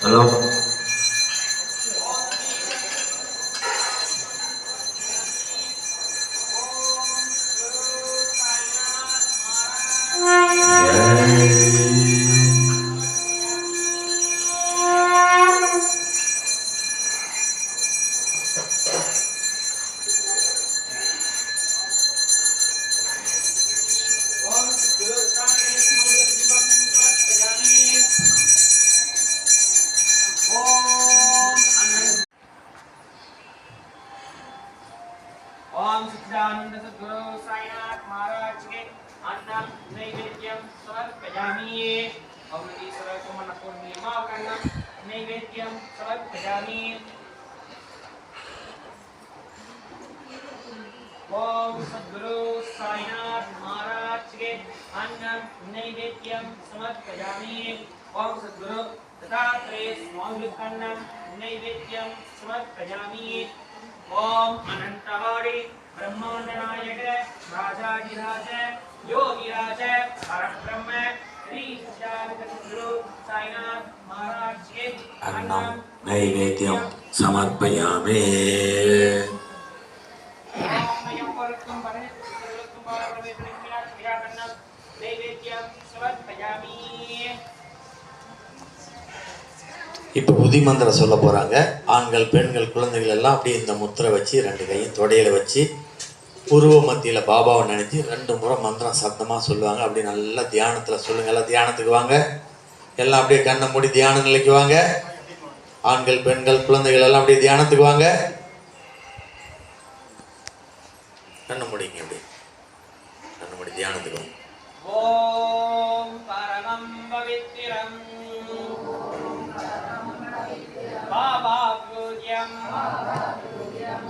Hello ओम सच्चिदानंद सद्गुरु साईनाथ महाराज के अन्नम नैवेद्यम समर्पयामि। ओम ईश्वर को मन पूर्णिमा करना नैवेद्यम समर्पयामि। ओम सद्गुरु साईनाथ महाराज के अन्नम नैवेद्यम समर्पयामि। ओम सद्गुरु दत्तात्रेय स्वामी अन्नम नैवेद्यम समर्पयामि। ओम अनंतवाणी ब्रह्मांड नायक राजाधिराज योगिराज परब्रह्म श्री सच्चिदानंद साईनाथ महाराज के अन्नम नैवेद्यम समर्पयामि। இப்போ புதி மந்திரம் சொல்ல போகிறாங்க. ஆண்கள் பெண்கள் குழந்தைகள் எல்லாம் அப்படியே இந்த முத்திரை வச்சு 2 கையும் தொடையில் வச்சு உருவ மத்தியில் பாபாவை நினைச்சு 2 முறை மந்திரம் சப்தமாக சொல்லுவாங்க. அப்படி நல்லா தியானத்தில் சொல்லுங்கள். எல்லாம் தியானத்துக்கு வாங்க. எல்லாம் அப்படியே கண்ணை மூடி தியான நிலைக்கு வாங்க. ஆண்கள் பெண்கள் குழந்தைகள் எல்லாம் அப்படியே தியானத்துக்கு வாங்க. கண்ணை முடிங்க. அப்படியே கண்ணை மூடி தியானத்துக்கு வாங்க. ஓம் பரமம் பவித்ரம் बाबा पूज्यम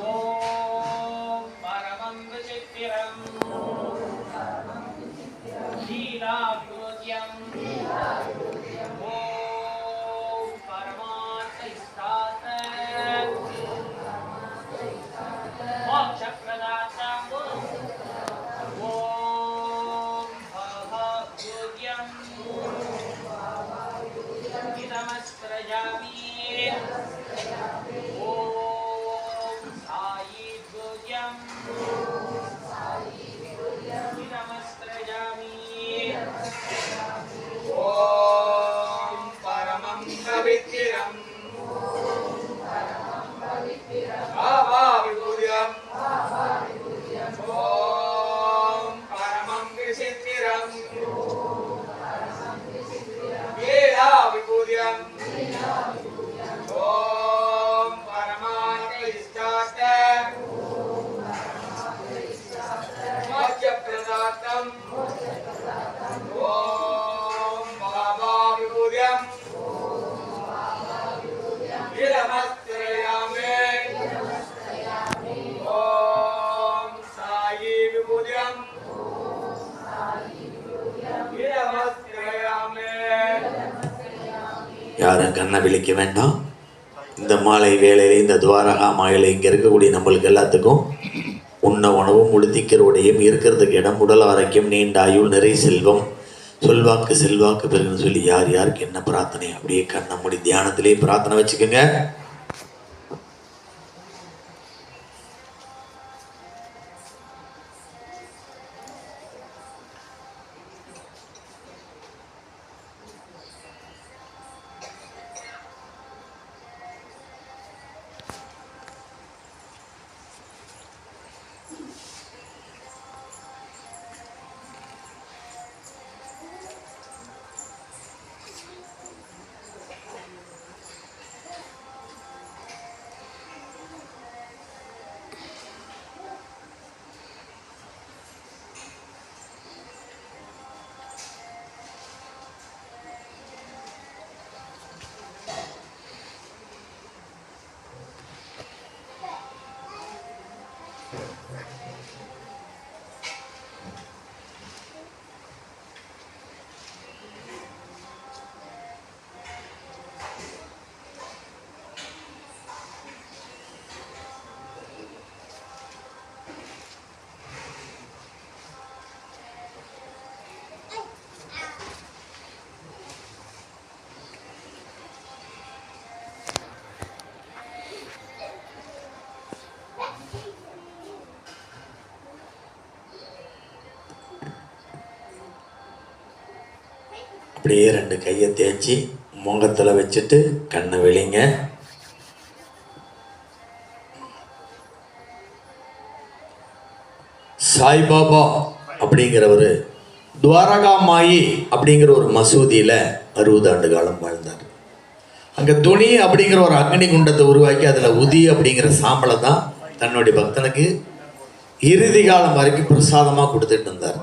ओम परमं विचित्रं लीला पूज्यम ओम परमार्थ स्थात मोक्ष प्रदाता ओम भव पूज्यम नमस्कृजामि। ओम साई पूज्यम नमस्कृजामि। ओम परमं पवित्रं बाबा पूज्यम ओम परमं विचित्रं लीला पूज्यम ओम परमार्थ स्थात मोक्ष प्रदातं ओम बाबा पूज्यम नमस्कृजामि। ओम साई पूज्यम नमस्कृजामि। யாரும் கண்ணை விழிக்க வேண்டாம். இந்த மாலை வேளையில் இந்த துவாரகா மாலையில் இங்கே இருக்கக்கூடிய நம்மளுக்கு எல்லாத்துக்கும் உண்ண உணவும் உடுத்திக்கிற உடையும் இருக்கிறதுக்கு இடம் உடல் ஆரோக்கியம் நீண்ட ஆயுள் நிறை செல்வம் சொல்வாக்கு செல்வாக்கு பெருகுன்னு சொல்லி யார் யாருக்கு என்ன பிரார்த்தனை அப்படியே கண்ணை மூடி தியானத்திலே பிரார்த்தனை வச்சுக்கோங்க. அப்படியே 2 கையை தேய்ச்சி முகத்தில் வச்சுட்டு கண்ணை வெளிங்க. சாய்பாபா அப்படிங்கிறவர் துவாரகா மாயி அப்படிங்கிற ஒரு மசூதியில் 60 ஆண்டு காலம் வாழ்ந்தார். அங்கே துணி அப்படிங்கிற ஒரு அக்னி குண்டத்தை உருவாக்கி அதில் உதி அப்படிங்கிற சாம்பலை தான் தன்னுடைய பக்தனுக்கு இறுதி காலம் வரைக்கும் பிரசாதமாக கொடுத்துட்டு இருந்தார்.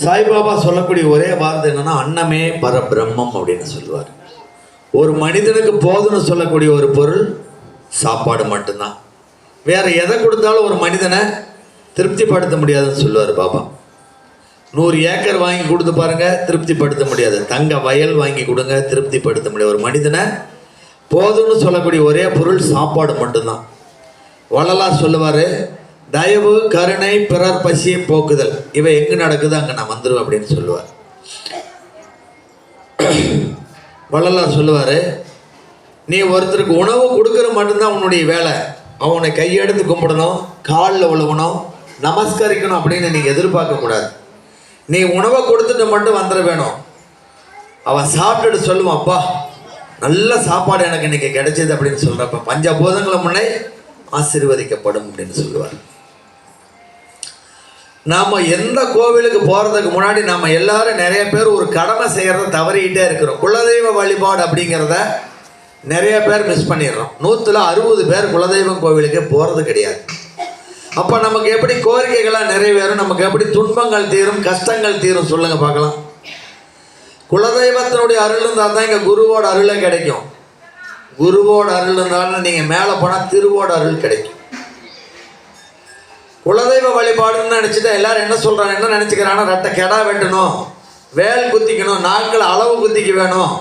சாய்பாபா சொல்லக்கூடிய ஒரே வார்த்தை என்னன்னா, அன்னமே பரபிரம்மம் அப்படின்னு சொல்லுவார். ஒரு மனிதனுக்கு போதுன்னு சொல்லக்கூடிய ஒரு பொருள் சாப்பாடு மட்டும்தான். வேற எதை கொடுத்தாலும் ஒரு மனிதனை திருப்திப்படுத்த முடியாதுன்னு சொல்லுவார் பாபா. 100 ஏக்கர் வாங்கி கொடுத்து பாருங்க, திருப்திப்படுத்த முடியாது. தங்க வயல் வாங்கி கொடுங்க, திருப்திப்படுத்த முடியாது. ஒரு மனிதனை போதும்னு சொல்லக்கூடிய ஒரே பொருள் சாப்பாடு மட்டும்தான். வள்ளலார் சொல்லுவார், தயவு, கருணை, பிறர் பசியை போக்குதல் இவை எங்கே நடக்குது அங்கே நான் வந்துடுவேன் அப்படின்னு சொல்லுவார். வள்ளலார் சொல்லுவார், நீ ஒருத்தருக்கு உணவு கொடுக்குற மட்டும்தான் உன்னுடைய வேலை. அவனை கையெடுத்து கும்பிடணும், காலில் விழுகணும், நமஸ்கரிக்கணும் அப்படின்னு நீங்கள் எதிர்பார்க்கக்கூடாது. நீ உணவை கொடுத்துட்டு மட்டும் வந்துட வேணும். அவன் சாப்பிட்டுட்டு சொல்லுவான், அப்பா நல்ல சாப்பாடு எனக்கு இன்னைக்கு கிடைச்சது அப்படின்னு சொல்கிறப்ப பஞ்சபூதங்களை முன்னே ஆசீர்வதிக்கப்படும் அப்படின்னு சொல்லுவார். நாம் எந்த கோவிலுக்கு போகிறதுக்கு முன்னாடி நாம் எல்லாரும் நிறைய பேர் ஒரு கடமை செய்கிறத தவறிக்கிட்டே இருக்கிறோம். குலதெய்வ வழிபாடு அப்படிங்கிறத நிறைய பேர் மிஸ் பண்ணிடுறோம். 160 பேர் குலதெய்வம் கோவிலுக்கு போகிறது கிடையாது. அப்போ நமக்கு எப்படி கோரிக்கைகளாக நிறைவேறும், நமக்கு எப்படி துன்பங்கள் தீரும், கஷ்டங்கள் தீரும் சொல்லுங்க பார்க்கலாம். குலதெய்வத்தினுடைய அருள் இருந்தால் தான் இங்கே குருவோட அருளே கிடைக்கும். குருவோட அருள் இருந்தாலும் நீங்கள் மேலே போனால் திருவோட அருள் கிடைக்கும். குலதெய்வ வழிபாடுன்னு நினச்சிட்டா எல்லாரும் என்ன சொல்கிறாங்க, என்ன நினச்சிக்கிறாங்கன்னா, ரெட்டை கெடா வெட்டணும், வேல் குத்திக்கணும், நாட்கள் அளவு குத்திக்க வேணும்,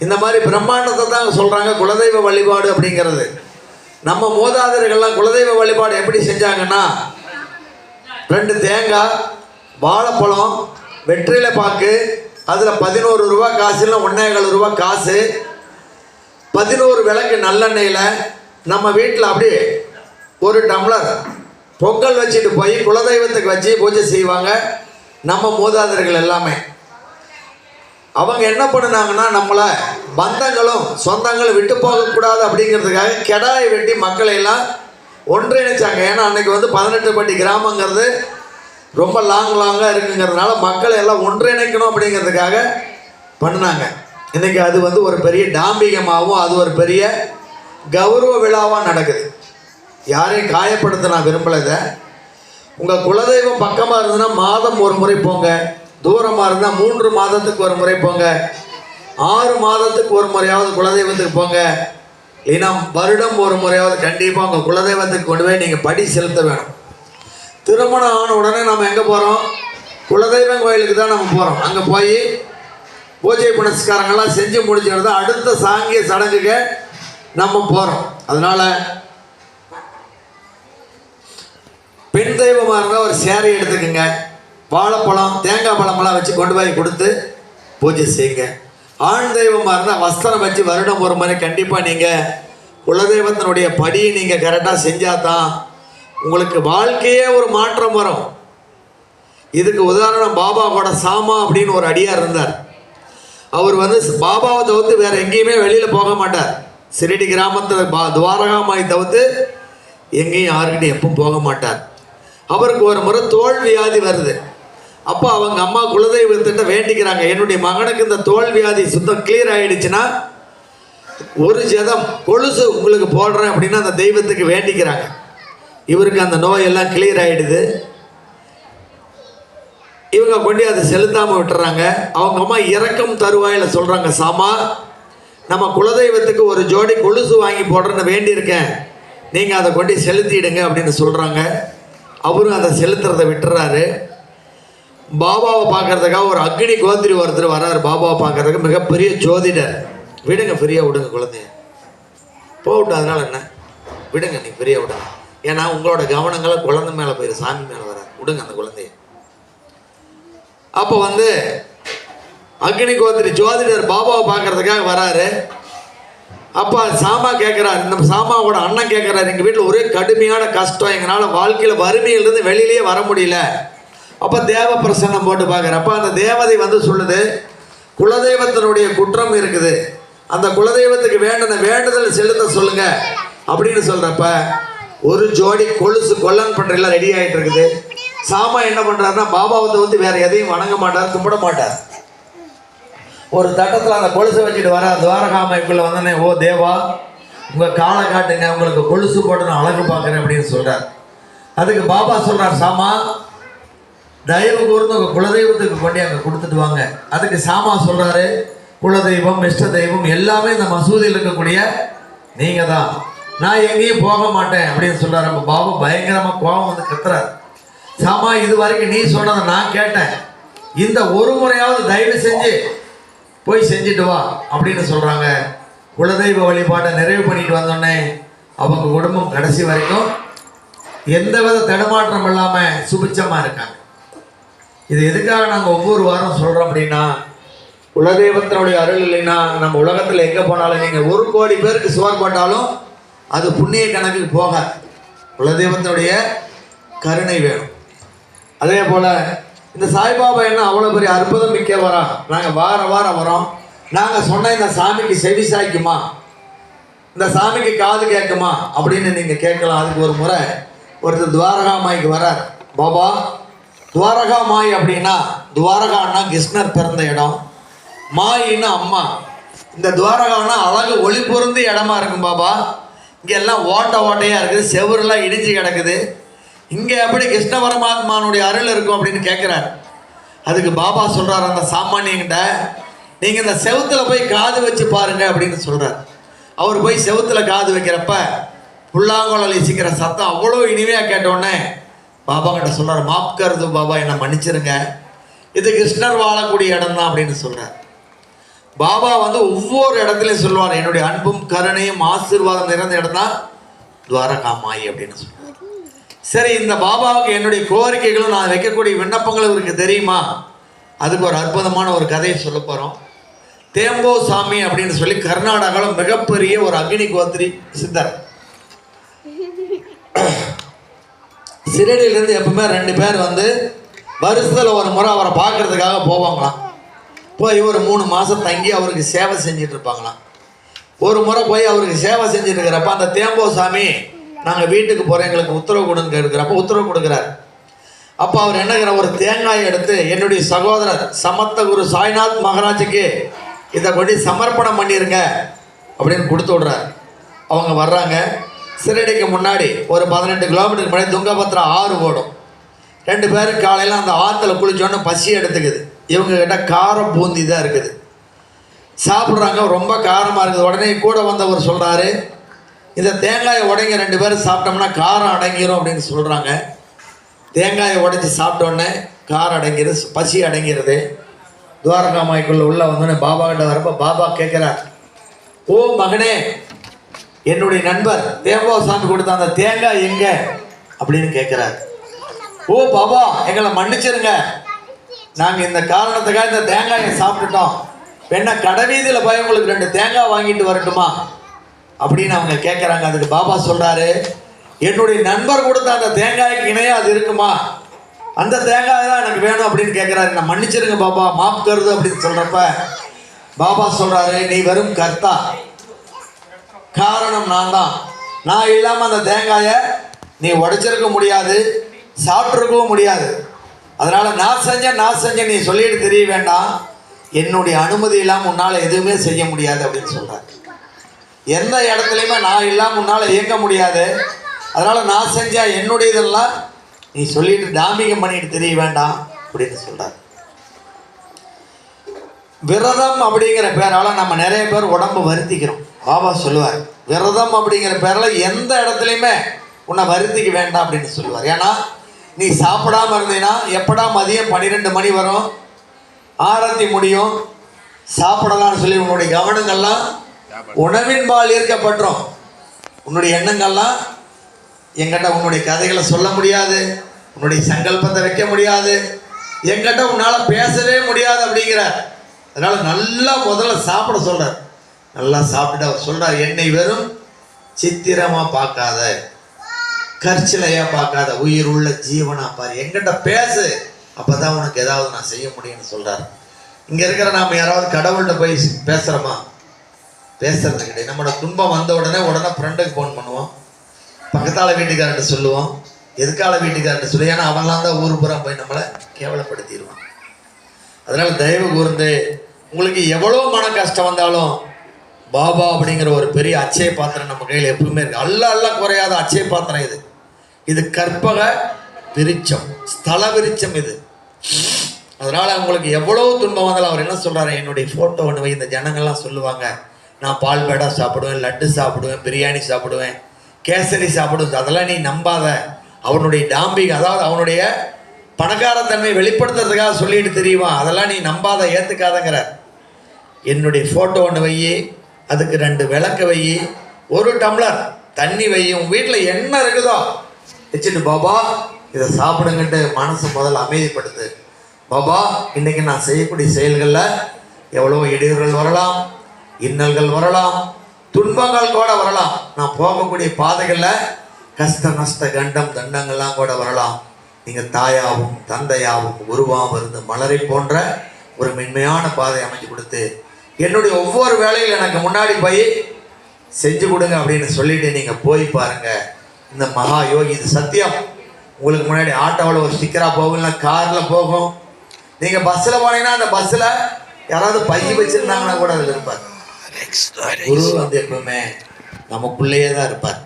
இந்த மாதிரி பிரம்மாண்டத்தை தான் சொல்கிறாங்க குலதெய்வ வழிபாடு அப்படிங்கிறது. நம்ம மூதாதையர்கள்லாம் குலதெய்வ வழிபாடு எப்படி செஞ்சாங்கன்னா, 2 தேங்காய், வாழைப்பழம், வெற்றிலை பாக்கு, அதில் 11 ரூபா காசு, இல்லை 1,4 ரூபா காசு, 11 விளக்கு நல்லெண்ணெயில் நம்ம வீட்டில் அப்படியே 1 டம்ளர் பொங்கல் வச்சுட்டு போய் குலதெய்வத்துக்கு வச்சு பூஜை செய்வாங்க நம்ம மூதாதையர்கள் எல்லாமே. அவங்க என்ன பண்ணினாங்கன்னா, நம்மளை பந்தங்களும் சொந்தங்களும் விட்டு போகக்கூடாது அப்படிங்கிறதுக்காக கெடாயை வெட்டி மக்களை எல்லாம் ஒன்றிணைச்சாங்க. ஏன்னா அன்றைக்கி 18 பட்டி கிராமங்கிறது ரொம்ப லாங்காக இருக்குங்கிறதுனால மக்களை எல்லாம் ஒன்றிணைக்கணும் அப்படிங்கிறதுக்காக பண்ணினாங்க. இன்றைக்கி அது ஒரு பெரிய டாம்பிகமாகவும் அது ஒரு பெரிய கௌரவ விழாவாக நடக்குது. யாரையும் காயப்படுத்த நான் விரும்பலை. உங்கள் குலதெய்வம் பக்கமாக இருந்ததுன்னா மாதம் ஒரு முறை போங்க, தூரமாக இருந்தால் 3 மாதத்துக்கு ஒரு முறை போங்க, 6 மாதத்துக்கு ஒரு முறையாவது குலதெய்வத்துக்கு போங்க. இல்லைன்னா வருடம் ஒரு முறையாவது கண்டிப்பாக உங்கள் குலதெய்வத்துக்கு கொண்டு போய் நீங்கள் படி செலுத்த வேணும். திருமணம் ஆன உடனே நம்ம எங்கே போகிறோம், குலதெய்வம் கோயிலுக்கு தான் நம்ம போகிறோம். அங்கே போய் பூஜை புனஸ்காரங்கள்லாம் செஞ்சு முடிச்சுட்டு தான் அடுத்த சாங்கிய சடங்குக்கு நம்ம போகிறோம். அதனால் பெண் தெய்வமாக இருந்தால் ஒரு சேரை எடுத்துக்கோங்க, வாழைப்பழம், தேங்காய் பழமெல்லாம் வச்சு கொண்டு போய் கொடுத்து பூஜை செய்யுங்க. ஆண் தெய்வமாக இருந்தால் வஸ்திரம் வச்சு வருடம் ஒரு முறை கண்டிப்பாக நீங்கள் குலதெய்வத்தினுடைய படியை நீங்கள் கரெக்டாக செஞ்சால் தான் உங்களுக்கு வாழ்க்கையே ஒரு மாற்றம் வரும். இதுக்கு உதாரணம் பாபாவோட சாமா அப்படின்னு ஒரு அடியார் இருந்தார். அவர் பாபாவை தவிர்த்து வேறு எங்கேயுமே வெளியில் போக மாட்டார். சிரிடி கிராமத்தில் துவாரகா மாய் தவிர்த்து எங்கேயும் யாருக்கிட்டையும் எப்பவும் போக மாட்டார். அவருக்கு ஒரு முறை தோல் வியாதி வருது. அப்போ அவங்க அம்மா குலதெய்வத்திட்ட வேண்டிக்கிறாங்க, என்னுடைய மகனுக்கு இந்த தோல் வியாதி சுத்தம் கிளியர் ஆகிடுச்சுன்னா 1 ஜதம் கொலுசு உங்களுக்கு போடுறேன் அப்படின்னு அந்த தெய்வத்துக்கு வேண்டிக்கிறாங்க. இவருக்கு அந்த நோயெல்லாம் கிளியர் ஆகிடுது. இவங்க கொண்டு அதை செலுத்தாமல் விட்டுறாங்க. அவங்க அம்மா இறக்கம் தருவாயில் சொல்கிறாங்க, சாமா நம்ம குலதெய்வத்துக்கு 1 ஜோடி கொலுசு வாங்கி போடுறேன்னு வேண்டியிருக்கேன், நீங்கள் அதை கொண்டு செலுத்திடுங்க அப்படின்னு சொல்கிறாங்க. அவரும் அதை செலுத்துறதை விட்டுறாரு. பாபாவை பார்க்கறதுக்காக ஒரு அக்னி கோத்திரி ஒருத்தர் வர்றாரு. பாபாவை பார்க்கறதுக்கு மிகப்பெரிய ஜோதிடர். விடுங்க, ஃப்ரீயாக விடுங்க, குழந்தைய போகட்டும், அதனால் என்ன, விடுங்க, நீங்கள் ஃப்ரீயாக விடுங்க. ஏன்னா உங்களோட கவனங்களை குழந்தை மேலே போயிரு, சாமி மேலே வராது, விடுங்க அந்த குழந்தைய. அப்போ அக்னி கோத்திரி ஜோதிடர் பாபாவை பார்க்கறதுக்காக வராரு. அப்போ சாமா கேட்குறாரு, இந்த சாமாவோட அண்ணன் கேட்குறாரு, எங்கள் வீட்டில் ஒரே கடுமையான கஷ்டம், எங்களால் வாழ்க்கையில் வறுமையிலிருந்து வெளியிலேயே வர முடியல. அப்போ தேவ பிரசன்னம் போட்டு பார்க்குற. அப்போ அந்த தேவதை சொல்லுது, குலதெய்வத்தினுடைய குற்றம் இருக்குது, அந்த குலதெய்வத்துக்கு வேண்டுதல் செலுத்த சொல்லுங்க அப்படின்னு சொல்றப்ப ஒரு ஜோடி கொலுசு கொல்லன் பண்றதுல ரெடி ஆயிட்டு இருக்குது. சாமா என்ன பண்றாருன்னா பாபாவை வந்து வேற எதையும் வணங்க மாட்டார், கும்பிட மாட்டார். ஒரு தட்டத்தில் அந்த கொலுசை வச்சுட்டு வர துவாரகாமைக்குள்ள வந்தோடனே, ஓ தேவா உங்க காலை காட்டுங்க, உங்களுக்கு கொலுசு போட்டு நான் அழகு பார்க்குறேன் அப்படின்னு சொல்றார். அதுக்கு பாபா சொல்றார், சாமா தயவு கூர்ந்து உங்க குலதெய்வத்துக்கு கொண்டு அங்கே கொடுத்துட்டு வாங்க. அதுக்கு சாமா சொல்றாரு, குலதெய்வம் இஷ்ட தெய்வம் எல்லாமே இந்த மசூதியில் இருக்கக்கூடிய நீங்க தான், நான் எங்கேயும் போக மாட்டேன் அப்படின்னு சொல்றாரு. நம்ம பாபா பயங்கரமா கோபம் வந்து கத்துறாரு. சாமா இது வரைக்கும் நீ சொன்னதை நான் கேட்டேன், இந்த ஒரு முறையாவது தயவு செஞ்சு போய் செஞ்சுட்டு வா அப்படின்னு சொல்றாங்க. குலதெய்வ வழிபாட்டை நிறைவு பண்ணிட்டு வந்தோடனே அவங்க குடும்பம் கடைசி வரைக்கும் எந்தவித தடுமாற்றம் இல்லாம சுபிச்சமா இருக்காங்க. இது எதுக்காக நாங்கள் ஒவ்வொரு வாரம் சொல்றோம் அப்படின்னா, குலதெய்வத்தினுடைய அருள் இல்லைன்னா நம்ம உலகத்தில் எங்கே போனாலும் நீங்கள் 1 கோடி பேருக்கு சுவர் போட்டாலும் அது புண்ணிய கணக்குக்கு போக, குலதெய்வத்தினுடைய கருணை வேணும். அதே போல் இந்த சாய்பாபா என்ன அவ்வளோ பெரிய அற்புதம் மிக்க வரோம், நாங்கள் வாரம் வரோம், நாங்கள் சொன்ன இந்த சாமிக்கு செவி சாய்க்குமா, இந்த சாமிக்கு காது கேட்குமா அப்படின்னு நீங்கள் கேட்கலாம். அதுக்கு ஒரு முறை ஒருத்தர் துவாரகாமாய்க்கு வரார். பாபா துவாரகா மாய் அப்படின்னா, துவாரகான்னா கிருஷ்ணர் பிறந்த இடம், மாயின்னா அம்மா. இந்த துவாரகான்னா அழகு ஒளி பொருந்தி இடமா இருக்கும் பாபா. இங்கே எல்லாம் ஓட்டையாக இருக்குது, செவரெல்லாம் இடிஞ்சு கிடக்குது, இங்கே எப்படி கிருஷ்ண பரமாத்மானுடைய அருள் இருக்கும் அப்படின்னு கேட்குறாரு. அதுக்கு பாபா சொல்கிறார் அந்த சாமானியங்கிட்ட, நீங்கள் இந்த செவுத்தில் போய் காது வச்சு பாருங்க அப்படின்னு சொல்கிறார். அவர் போய் செவுத்தில் காது வைக்கிறப்ப புல்லாங்குழல் இசைக்கிற சத்தம் அவ்வளோ இனிமையாக கேட்டோடனே பாபா கிட்ட சொல்கிறார், மாப் கருது பாபா, என்னை மன்னிச்சிருங்க, இது கிருஷ்ணர் வாழக்கூடிய இடம் தான் அப்படின்னு சொல்கிறார். பாபா வந்து ஒவ்வொரு இடத்துலையும் சொல்லுவார், என்னுடைய அன்பும் கருணையும் ஆசீர்வாதம் நிறைந்த இடம் தான் துவாரகாமாயி அப்படின்னு சொல்லுவார். சரி, இந்த பாபாவுக்கு என்னுடைய கோரிக்கைகளும் நான் வைக்கக்கூடிய விண்ணப்பங்களும் இவருக்கு தெரியுமா? அதுக்கு ஒரு அற்புதமான ஒரு கதையை சொல்ல போகிறோம். தேம்போ சாமி அப்படின்னு சொல்லி கர்நாடகாவில் மிகப்பெரிய ஒரு அக்னி கோத்திரி சித்தர். சிரடியிலேருந்து எப்பவுமே 2 பேர் வந்து வருஷத்தில் ஒரு முறை அவரை பார்க்கறதுக்காக போவாங்களாம். போய் ஒரு 3 மாதம் தங்கி அவருக்கு சேவை செஞ்சுட்டு இருப்பாங்களாம். ஒரு முறை போய் அவருக்கு சேவை செஞ்சுட்டு இருக்கிறப்ப அந்த தேம்போ சாமி, நாங்கள் வீட்டுக்கு போகிறோம், எங்களுக்கு உத்தரவு கொடுங்க இருக்கிறப்ப உத்தரவு கொடுக்குறாரு. அப்போ அவர் என்னங்கிற ஒரு தேங்காயை எடுத்து, என்னுடைய சகோதரர் சமத்த குரு சாய்நாத் மகாராஜுக்கு இதை கொண்டு சமர்ப்பணம் பண்ணிருங்க அப்படின்னு கொடுத்து விடுறாரு. அவங்க வர்றாங்க. சிரடிக்கு முன்னாடி ஒரு 18 கிலோமீட்டருக்கு முன்னாடி துங்கபத்ரா ஆறு ஓடும். 2 பேரும் காலையில் அந்த ஆற்றுல குளிச்சோன்னு பசி எடுத்துக்குது. இவங்க கிட்ட கார பூந்தி தான் இருக்குது. சாப்பிட்றாங்க, ரொம்ப காரமாக இருக்குது. உடனே கூட வந்தவர் சொல்கிறாரு, இந்த தேங்காயை உடைங்க 2 பேரும் சாப்பிட்டோம்னா காரம் அடங்கிடும் அப்படின்னு சொல்கிறாங்க. தேங்காயை உடைச்சி சாப்பிட்டோன்னே காரம் அடங்கிடுது, பசி அடங்கிறது. துவாரகாமாய்க்குள்ளே உள்ளே வந்தோடனே பாபா கிட்ட வரப்போ பாபா கேட்குறார், ஓ மகனே, என்னுடைய நண்பர் தேம்போ சாமி கொடுத்த அந்த தேங்காய் எங்க அப்படின்னு கேட்குறாரு. ஓ பாபா, எங்களை மன்னிச்சிருங்க, நாங்கள் இந்த காரணத்துக்காக இந்த தேங்காயை சாப்பிட்டுட்டோம், என்ன கடைவீதியில் போய் உங்களுக்கு 2 தேங்காய் வாங்கிட்டு வரட்டுமா அப்படின்னு அவங்க கேட்குறாங்க. அதுக்கு பாபா சொல்கிறாரு, என்னுடைய நண்பர் கொடுத்த அந்த தேங்காய்க்கு இணையாக அது இருக்குமா, அந்த தேங்காய் தான் எனக்கு வேணும் அப்படின்னு கேட்குறாரு. நான் மன்னிச்சிருங்க பாபா, மாப் கருது அப்படின்னு சொல்கிறப்ப பாபா சொல்கிறாரு, நீ வெறும் கர்த்தா, காரணம் நான் தான், நான் இல்லாமல் அந்த தேங்காயை நீ உடைச்சிருக்க முடியாது, சாப்பிட்ருக்கவும் முடியாது, அதனால் நான் செஞ்சேன் நீ சொல்லிட்டு தெரிய வேண்டாம், என்னுடைய அனுமதி இல்லாமல் உன்னால் எதுவுமே செய்ய முடியாது அப்படின்னு சொல்கிறார். எந்த இடத்துலையுமே நான் இல்லாமல் உன்னால் இயங்க முடியாது, அதனால் நான் செஞ்சால் என்னுடைய இதெல்லாம் நீ சொல்லிட்டு டாம்பிகம் பண்ணிட்டு தெரிய வேண்டாம் அப்படின்னு சொல்கிறார். விரதம் அப்படிங்கிற பேரால் நம்ம நிறைய பேர் உடம்பு வருத்திக்கிறோம். பாபா சொல்லுவார், விரதம் அப்படிங்கிற பேரில் எந்த இடத்துலையுமே உன்னை வருத்திக்க வேண்டாம் அப்படின்னு சொல்லுவார். ஏன்னா நீ சாப்பிடாமல் இருந்தீங்கன்னா எப்படா மதியம் 12 மணி வரும், ஆரத்தி முடியும், சாப்பிடலாம்னு சொல்லி உன்னுடைய கவனங்கள்லாம் உணவின்பால் ஈர்க்கப்பட்டுரும். உன்னுடைய எண்ணங்கள்லாம் எங்கிட்ட உன்னுடைய கதைகளை சொல்ல முடியாது, உன்னுடைய சங்கல்பத்தை வைக்க முடியாது, எங்கிட்ட உன்னால் பேசவே முடியாது அப்படிங்கிறார். அதனால் நல்லா முதல்ல சாப்பிட சொல்கிறார். நல்லா சாப்பிட்டு அவர் சொல்கிறார், என்னை வெறும் சித்திரமாக பார்க்காத, கற்சிலையாக பார்க்காத, உயிர் உள்ள ஜீவனாக பாரு, எங்கிட்ட பேசு, அப்போ தான் உனக்கு ஏதாவது நான் செய்ய முடியும்னு சொல்கிறார். இங்க இருக்கிற நாம யாராவது கடவுள்கிட்ட போய் பேசுறோமா? பேசுறது கிடையாது. நம்மளோட துன்பம் வந்த உடனே ஃப்ரெண்டுக்கு ஃபோன் பண்ணுவோம், பக்கத்தால வீட்டுக்காரர்கிட்ட சொல்லுவோம், எதுக்கால வீட்டுக்காரர்கிட்ட சொல்லி, ஏன்னா அவன்லாம் தான் ஊர் புறம் போய் நம்மளை கேவலப்படுத்திடுவான். அதனால தயவு கூர்ந்து உங்களுக்கு எவ்வளோ மன கஷ்டம் வந்தாலும் பாபா அப்படிங்கிற ஒரு பெரிய அச்சய பாத்திரம் நம்ம கையில் எப்பவுமே இருக்கு. அல்ல குறையாத அச்சய பாத்திரம் இது. இது கற்பக விருட்சம், ஸ்தல விருட்சம் இது. அதனால உங்களுக்கு எவ்வளவு துன்பம் வந்தாலும் அவர் என்ன சொல்றாரு, என்னுடைய போட்டோ ஒன்று வை. இந்த ஜனங்கள்லாம் சொல்லுவாங்க, நான் பால் பேடா சாப்பிடுவேன், லட்டு சாப்பிடுவேன், பிரியாணி சாப்பிடுவேன், கேசரி சாப்பிடுவேன். அதெல்லாம் நீ நம்பாத. அவனுடைய டாம்பிங், அதாவது அவனுடைய பணக்காரத்தன்மை வெளிப்படுத்துறதுக்காக சொல்லிட்டு தெரியுமா, அதெல்லாம் நீ நம்பாத, ஏற்றுக்காதங்கிற. என்னுடைய ஃபோட்டோ ஒன்று வை, அதுக்கு 2 விளக்கு வை, 1 டம்ளர் தண்ணி வை, உன் வீட்டில் என்ன இருக்குதோ வச்சுட்டு பாபா இதை சாப்பிடுங்கன்ட்டு மனசு முதல்ல அமைதிப்படுத்து. பாபா இன்னைக்கு நான் செய்யக்கூடிய செயல்களில் எவ்வளோ இடையூறுகள் வரலாம், இன்னல்கள் வரலாம், துன்பங்கள் கூட வரலாம், நான் போகக்கூடிய பாதைகளில் கஷ்ட நஷ்ட கண்டம் தண்டங்கள்லாம் கூட வரலாம். நீங்கள் தாயாகவும் தந்தையாகவும் குருவாகவும் இருந்து மலரை போன்ற ஒரு மென்மையான பாதை அமைச்சு கொடுத்து என்னுடைய ஒவ்வொரு வேலையில் எனக்கு முன்னாடி போய் செஞ்சு கொடுங்க அப்படின்னு சொல்லிட்டு நீங்கள் போய் பாருங்க. இந்த மகா யோகி, இது சத்தியம். உங்களுக்கு முன்னாடி ஆட்டோவில் ஒரு ஸ்டிக்கராக போகும், இல்லை காரில் போகும். நீங்கள் பஸ்ஸில் போனீங்கன்னா அந்த பஸ்ஸில் யாராவது பைய வச்சுருந்தாங்கன்னா கூட அதில் இருப்பார். குரு வந்து எப்பவுமே நமக்குள்ளேயே தான் இருப்பார்.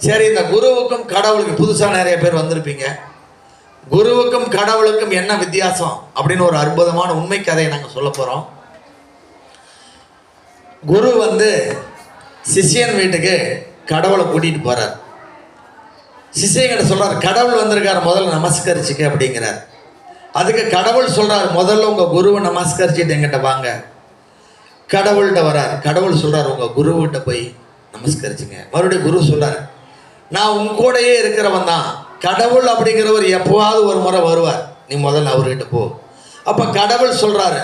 சரி, இந்த குருவுக்கும் கடவுளுக்கு புதுசாக நிறைய பேர் வந்திருப்பீங்க. குருவுக்கும் கடவுளுக்கும் என்ன வித்தியாசம் அப்படின்னு ஒரு அற்புதமான உண்மை கதையை நாங்கள் சொல்ல போகிறோம். குரு வந்து சிஷ்யன் வீட்டுக்கு கடவுளை கூட்டிகிட்டு போகிறார். சிஷ்யங்கிட்ட சொல்கிறார், கடவுள் வந்திருக்கார், முதல்ல நமஸ்கரிச்சுக்க அப்படிங்கிறார். அதுக்கு கடவுள் சொல்கிறார், முதல்ல உங்கள் குருவை நமஸ்கரிச்சுட்டு எங்கிட்ட வாங்க. கடவுள்கிட்ட வரார். கடவுள் சொல்கிறார், உங்கள் குருவிட்ட போய் நமஸ்கரிச்சுங்க. மறுபடியும் குரு சொல்கிறார், நான் உன் கூடையே இருக்கிறவன் தான். கடவுள் அப்படிங்கிறவர் எப்போவாவது ஒரு முறை வருவார், நீ முதல்ல அவர்கிட்ட போ. அப்போ கடவுள் சொல்கிறாரு,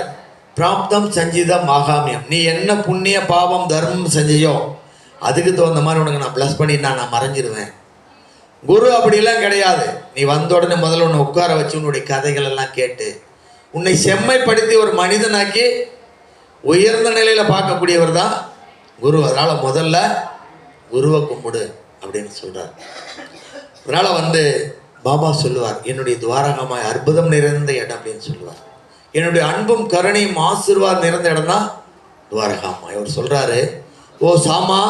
பிராப்தம் சஞ்சிதம் ஆகாமியம், நீ என்ன புண்ணிய பாவம் தர்மம் செஞ்சையோ அதுக்கு தகுந்த மாதிரி உனக்கு நான் ப்ளஸ் பண்ணி நான் மறைஞ்சிடுவேன். குரு அப்படிலாம் கிடையாது. நீ வந்த உடனே முதல்ல உன்னை உட்கார வச்சு உன்னுடைய கதைகள் எல்லாம் கேட்டு உன்னை செம்மைப்படுத்தி ஒரு மனிதனாக்கி உயர்ந்த நிலையில் பார்க்கக்கூடியவர் தான் குரு. அதனால் முதல்ல குருவை கும்பிடு அப்படின்னு சொல்கிறார். அதனால் வந்து பாபா சொல்லுவார், என்னுடைய துவாரகமாய் அற்புதம் நிறைந்த இடம் அப்படின்னு சொல்லுவார். என்னுடைய அன்பும் கருணையும் ஆசீர்வாதம் நிறைந்த இடம் தான் துவாரகாமாய். அவர் சொல்கிறாரு, ஓ சாமா,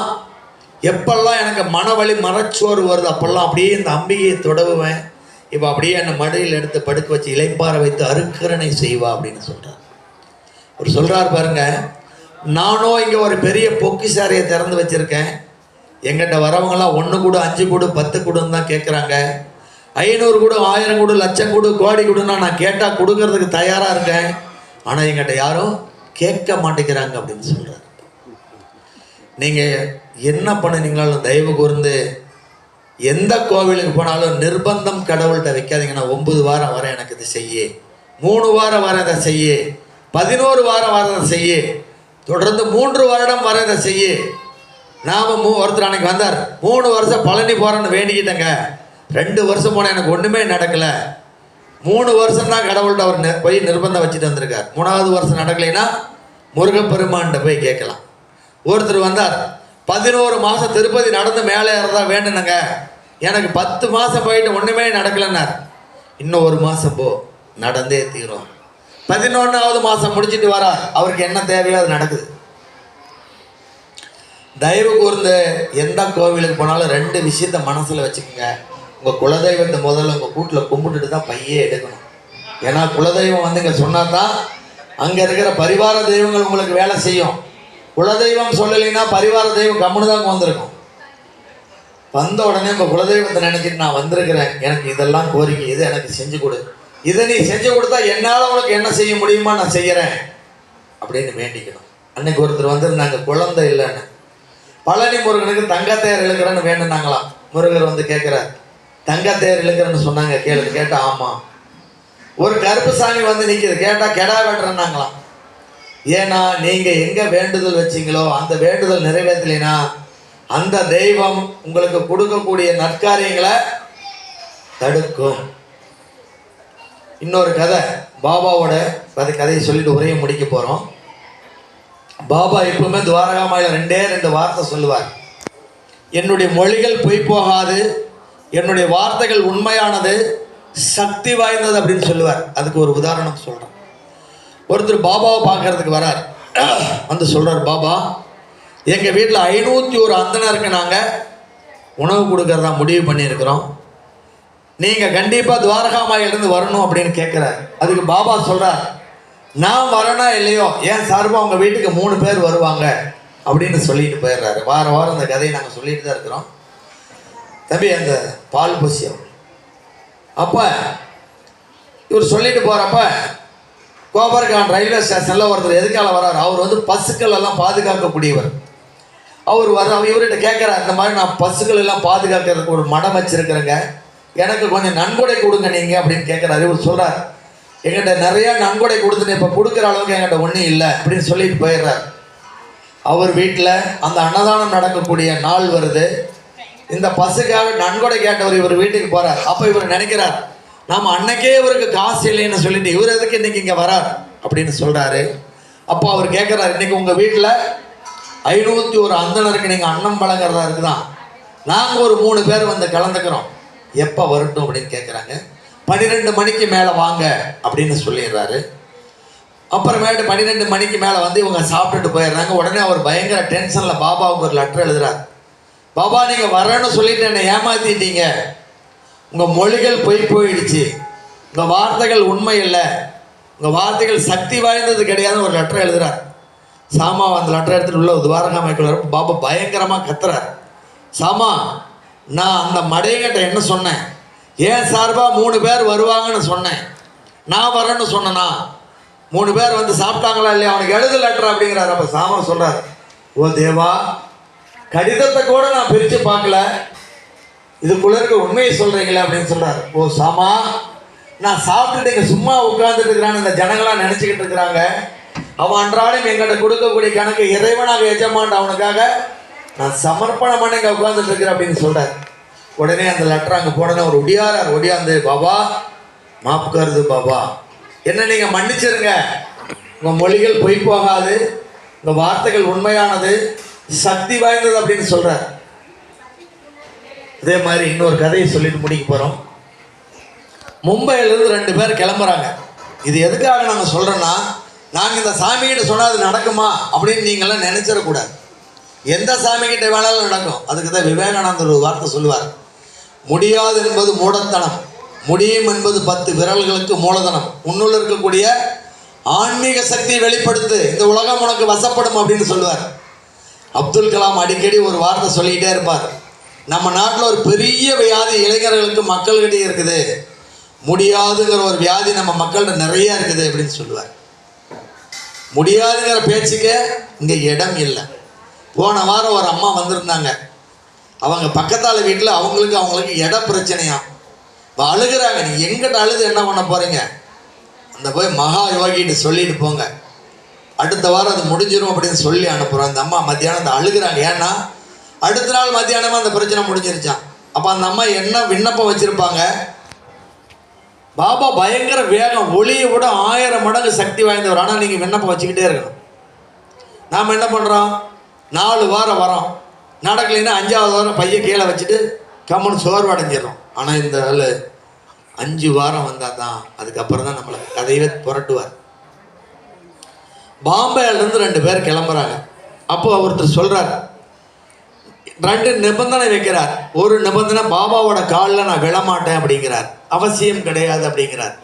எப்பெல்லாம் எனக்கு மனவழி மனச்சோறு வருது அப்பெல்லாம் அப்படியே இந்த அம்பிகையை தொடவுவேன். இப்போ அப்படியே என்னை மடியில் எடுத்து படுக்க வச்சு இளைப்பாற வைத்து அருக்கரணை செய்வா அப்படின்னு சொல்கிறார். அவர் சொல்கிறார் பாருங்க, நானும் இங்கே ஒரு பெரிய பொக்கிசாரியை திறந்து வச்சுருக்கேன். எங்கிட்ட வரவங்களாம் 1 கொடு, 5 கொடு, 10 கொடுன்னு தான் கேட்குறாங்க. 500 கொடு, 1000 கொடு, லட்சம் கொடு, கோடி கொடுன்னா நான் கேட்டால் கொடுக்கறதுக்கு தயாராக இருக்கேன். ஆனால் எங்கிட்ட யாரும் கேட்க மாட்டேங்கிறாங்க அப்படின்னு சொல்கிறார். நீங்கள் என்ன பண்ணுனீங்களாலும் தயவு கூர்ந்து எந்த கோவிலுக்கு போனாலும் நிர்பந்தம் கடவுள்கிட்ட வைக்காதீங்க. நான் 9 வாரம் வரேன், எனக்கு இது செய்ய, 3 வாரம் வர இதை செய்ய, 11 வாரம் வர இதை செய்ய, தொடர்ந்து 3 வருடம் வர இதை செய்ய. நாம் ஒருத்தர் அன்னைக்கு வந்தார், 3 வருஷம் பழனி போகிறேன்னு வேண்டிக்கிட்டேங்க, 2 வருஷம் போனால் எனக்கு ஒன்றுமே நடக்கலை. 3 வருஷம் தான் கடவுள்கிட்ட அவர் போய் நிர்பந்தம் வச்சுட்டு வந்திருக்கார். 3ஆவது வருஷம் நடக்கலைன்னா முருகப்பெருமான்கிட்ட போய் கேட்கலாம். ஒருத்தர் வந்தார், 11 மாதம் திருப்பதி நடந்து மேலே ஏறதா வேண்டுனுங்க, எனக்கு 10 மாதம் போயிட்டு ஒன்றுமே நடக்கலைன்னார். இன்னும் 1 மாதம் போ, நடந்தே தீரும். 11ஆவது மாதம் முடிச்சுட்டு வரார், அவருக்கு என்ன தேவையோ அது நடக்குது. தயவு கூர்ந்து எந்த கோவிலுக்கு போனாலும் 2 விஷயத்த மனசில் வச்சுக்கோங்க. உங்கள் குலதெய்வத்தை முதல்ல உங்கள் கூட்டில் கும்பிட்டுட்டு தான் பையே எடுக்கணும். ஏன்னா குலதெய்வம் வந்து இங்கே சொன்னால் தான் அங்கே இருக்கிற பரிவார தெய்வங்கள் உங்களுக்கு வேலை செய்யும். குலதெய்வம் சொல்லலைன்னா பரிவார தெய்வம் கம்முன்னு தான் வந்திருக்கும். வந்த உடனே உங்கள் குலதெய்வத்தை நினச்சிட்டு நான் வந்திருக்கிறேன், எனக்கு இதெல்லாம் கோரிக்கை, இது எனக்கு செஞ்சு கொடு, இதை நீ செஞ்சு கொடுத்தா என்னால் உனக்கு என்ன செய்ய முடியுமா நான் செய்கிறேன் அப்படின்னு வேண்டிக்கணும். அன்னைக்கு ஒருத்தர் வந்திருந்தாங்க, குழந்தை இல்லைன்னு, பழனி முருகனுக்கு தங்கத்தேர் இழுக்கிறேன்னு வேண்டுனாங்களாம். முருகர் வந்து கேட்குறார், தங்கத்தேர் இழுக்கிறேன்னு சொன்னாங்க, கேட்டா ஆமாம். ஒரு கருப்பு சாமி வந்து நிற்கிது, கேட்டால் கெடா வெட்டுறேன்னாங்களாம். ஏன்னா நீங்கள் எங்கே வேண்டுதல் வச்சிங்களோ அந்த வேண்டுதல் நிறைவேற்றலைன்னா அந்த தெய்வம் உங்களுக்கு கொடுக்கக்கூடிய நற்காரியங்களை தடுக்கும். இன்னொரு கதை, பாபாவோட கதையை சொல்லிட்டு உரையை முடிக்க போகிறோம். பாபா எப்பவுமே துவாரகாமாயில 2 வார்த்தை சொல்லுவார். என்னுடைய மொழிகள் பொய் போகாது, என்னுடைய வார்த்தைகள் உண்மையானது, சக்தி வாய்ந்தது அப்படின்னு சொல்லுவார். அதுக்கு ஒரு உதாரணம் சொல்கிறேன். ஒருத்தர் பாபாவை பார்க்கறதுக்கு வரார். வந்து சொல்கிறார், பாபா எங்கள் வீட்டில் 501 அந்தனருக்கு நாங்கள் உணவு கொடுக்கறதா முடிவு பண்ணியிருக்கிறோம். நீங்கள் கண்டிப்பாக துவாரகாமாயிலிருந்து வரணும் அப்படின்னு கேட்குறாரு. அதுக்கு பாபா சொல்கிறார், நான் வரனா இல்லையோ ஏன் சார்பாக உங்கள் வீட்டுக்கு 3 பேர் வருவாங்க அப்படின்னு சொல்லிட்டு போயிடுறாரு. வாரம் வாரம் அந்த கதையை நாங்கள் சொல்லிட்டு தான் இருக்கிறோம். தம்பி அந்த பால் பசியம் அப்போ இவர் சொல்லிட்டு போகிறப்ப கோபர்கான் ரயில்வே ஸ்டேஷனில் ஒருத்தர் எதுக்கால வர்றார். அவர் வந்து பசுக்கள் எல்லாம் பாதுகாக்கக்கூடியவர். அவர் இவர்கிட்ட கேட்குறார், இந்த மாதிரி நான் பசுக்கள் எல்லாம் பாதுகாக்கிறதுக்கு ஒரு மடம் வச்சுருக்கிறேங்க, எனக்கு கொஞ்சம் நன்கொடை கொடுங்க நீங்கள் அப்படின்னு கேட்குறாரு. இவர் சொல்கிறார், எங்கிட்ட நிறையா நன்கொடை கொடுத்துன்னு இப்போ கொடுக்குற அளவுக்கு என்கிட்ட ஒன்றும் இல்லை அப்படின்னு சொல்லிட்டு போயிடுறார். அவர் வீட்டில் அந்த அன்னதானம் நடக்கக்கூடிய நாள் வருது. இந்த பசுக்காக நன்கொடை கேட்டவர் இவர் வீட்டுக்கு போகிறார். அப்போ இவர் நினைக்கிறார், நாம் அன்னைக்கே இவருக்கு காசு இல்லைன்னு சொல்லிட்டு இவர் எதுக்கு இன்றைக்கி இங்கே வரார் அப்படின்னு சொல்கிறாரு. அப்போ அவர் கேட்குறாரு, இன்றைக்கி உங்கள் வீட்டில் 501 அந்தனருக்கு நீங்கள் அன்னம் வழங்குறதா இருக்குதான், நாங்கள் ஒரு 3 பேர் வந்து கலந்துக்கிறோம், எப்போ வரட்டும் அப்படின்னு கேட்குறாங்க. 12 மணிக்கு மேலே வாங்க அப்படின்னு சொல்லிடுறாரு. அப்புறமேட்டு 12 மணிக்கு மேலே வந்து இவங்க சாப்பிட்டுட்டு போயிடுறாங்க. உடனே அவர் பயங்கர டென்ஷனில் பாபாவுக்கு ஒரு லெட்டர் எழுதுறாரு. பாபா நீங்கள் வரேன்னு சொல்லிட்டு என்னை ஏமாற்றிட்டீங்க, உங்கள் மொழிகள் பொய் போயிடுச்சு, உங்கள் வார்த்தைகள் உண்மை இல்லை, உங்கள் வார்த்தைகள் சக்தி வாய்ந்தது கிடையாதுன்னு ஒரு லெட்டர் எழுதுறார். சாமா அந்த லெட்டர் எடுத்துகிட்டு உள்ள துவாரகாமாய்க்குள்ள பாபா பயங்கரமாக கத்துறார். சாமா, நான் அந்த மடையங்கிட்ட என்ன சொன்னேன், ஏன் சார்பாக 3 பேர் வருவாங்கன்னு சொன்னேன், நான் வரேன்னு சொன்னேன்னா 3 பேர் வந்து சாப்பிட்டாங்களா இல்லையா, அவனுக்கு எழுது லெட்டர் அப்படிங்கிறார். அப்போ சாமா சொல்கிறார், ஓ தேவா, கடிதத்தை கூட நான் பிரித்து பார்க்கல, இதுக்குள்ள இருக்க உண்மையை சொல்கிறீங்களே அப்படின்னு சொல்கிறார். ஓ சாமா, நான் சாப்பிட்டுட்டு இங்கே சும்மா உட்கார்ந்துட்டு இருக்கிறான்னு இந்த ஜனங்களாக நினச்சிக்கிட்டு இருக்கிறாங்க, அவன் அன்றாடம் எங்கிட்ட கொடுக்கக்கூடிய கணக்கு இறைவனாக எஜமான் அவனுக்காக நான் சமர்ப்பணம் பண்ணி இங்கே உட்காந்துட்டு இருக்கிறேன் அப்படின்னு சொல்கிறார். உடனே அந்த லெட்டர் அங்கே போனோன்னே அவர் ஒடியாந்து, பாபா மாப்பு கருது பாபா, என்ன நீங்கள் மன்னிச்சிருங்க, உங்கள் மொழிகள் பொய் போகாது, உங்கள் வார்த்தைகள் உண்மையானது, சக்தி வாய்ந்தது அப்படின்னு சொல்கிறார். இதே மாதிரி இன்னொரு கதையை சொல்லிட்டு முடிக்க போகிறோம். மும்பையிலேருந்து 2 பேர் கிளம்புறாங்க. இது எதுக்காக நாங்கள் சொல்கிறோன்னா, நாங்கள் இந்த சாமிகிட்ட சொன்னால் அது நடக்குமா அப்படின்னு நீங்களாம் நினச்சிடக்கூடாது. எந்த சாமிகிட்ட வேணாலும் நடக்கும். அதுக்கு தான் விவேகானந்தர் ஒரு வார்த்தை சொல்லுவார், முடியாது என்பது மூடத்தனம், முடியும் என்பது 10 விரல்களுக்கு மூலதனம், உன்னுள்ள இருக்கக்கூடிய ஆன்மீக சக்தியை வெளிப்படுத்து, இந்த உலகம் உனக்கு வசப்படும் அப்படின்னு சொல்லுவார். அப்துல் கலாம் அடிக்கடி ஒரு வார்த்தை சொல்லிக்கிட்டே இருப்பார், நம்ம நாட்டில் ஒரு பெரிய வியாதி இளைஞர்களுக்கு மக்கள்கிட்டே இருக்குது, முடியாதுங்கிற ஒரு வியாதி நம்ம மக்கள்கிட்ட நிறைய இருக்குது அப்படின்னு சொல்லுவார். முடியாதுங்கிற பேச்சுக்கு இங்கே இடம் இல்லை. போன வாரம் ஒரு அம்மா வந்திருந்தாங்க. அவங்க பக்கத்தால் வீட்டில் அவங்களுக்கு இட பிரச்சனையா அழுகிறாங்க. நீ எங்கிட்ட அழுது என்ன பண்ண போகிறீங்க, அந்த போய் மகா யோகிட்டு சொல்லிட்டு போங்க, அடுத்த வாரம் அது முடிஞ்சிடும் அப்படின்னு சொல்லி அனுப்புகிறோம். அந்த அம்மா மத்தியானம் அந்த அழுகிறாங்க. ஏன்னா அடுத்த நாள் மத்தியானமாக அந்த பிரச்சனை முடிஞ்சிருச்சான். அப்போ அந்த அம்மா என்ன விண்ணப்பம் வச்சுருப்பாங்க, பாபா பயங்கர வேகம், ஒளியை விட 1000 மடங்கு சக்தி வாய்ந்தவர், ஆனால் நீங்கள் விண்ணப்பம் வச்சுக்கிட்டே இருக்கணும். நாம் என்ன பண்ணுறோம், 4 வாரம் வரோம், நடக்கலைன்னா 5ஆவது வாரம் பையன் கீழே வச்சுட்டு கம்முன்னு சோர்வடைஞ்சிடறோம். ஆனால் இந்த 5 வாரம் வந்தால் தான் அதுக்கப்புறம் தான் நம்மளை கதையில புரட்டுவார். பாம்பேலேருந்து 2 பேர் கிளம்புறாங்க. அப்போ ஒருத்தர் சொல்கிறார், 2 நிபந்தனை வைக்கிறார். ஒரு நிபந்தனை, பாபாவோட காலில் நான் விழமாட்டேன் அப்படிங்கிறார், அவசியம் கிடையாது அப்படிங்கிறார்.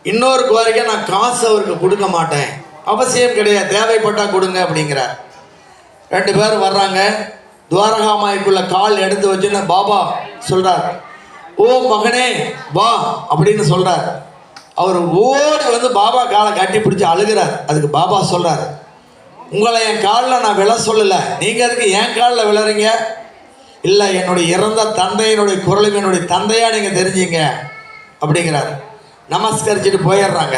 இன்னொரு கோரிக்கை, நான் காசு அவருக்கு கொடுக்க மாட்டேன், அவசியம் கிடையாது, தேவைப்பட்டால் கொடுங்க அப்படிங்கிறார். 2 பேர் வர்றாங்க. துவாரகாமாய்க்குள்ள கால் எடுத்து வச்சுன்னு பாபா சொல்கிறார், ஓ மகனே வா அப்படின்னு சொல்கிறார். அவர் ஓடி வந்து பாபா காலை கட்டி பிடிச்சி அழுகிறார். அதுக்கு பாபா சொல்கிறார், உங்களை என் காலில் நான் விழ சொல்லலை, நீங்கள் அதுக்கு என் காலில் விழறீங்க, இல்லை என்னுடைய இறந்த தந்தையினுடைய குரலும் என்னுடைய தந்தையாக நீங்கள் தெரிஞ்சிங்க அப்படிங்கிறார். நமஸ்கரிச்சுட்டு போயிடுறாங்க.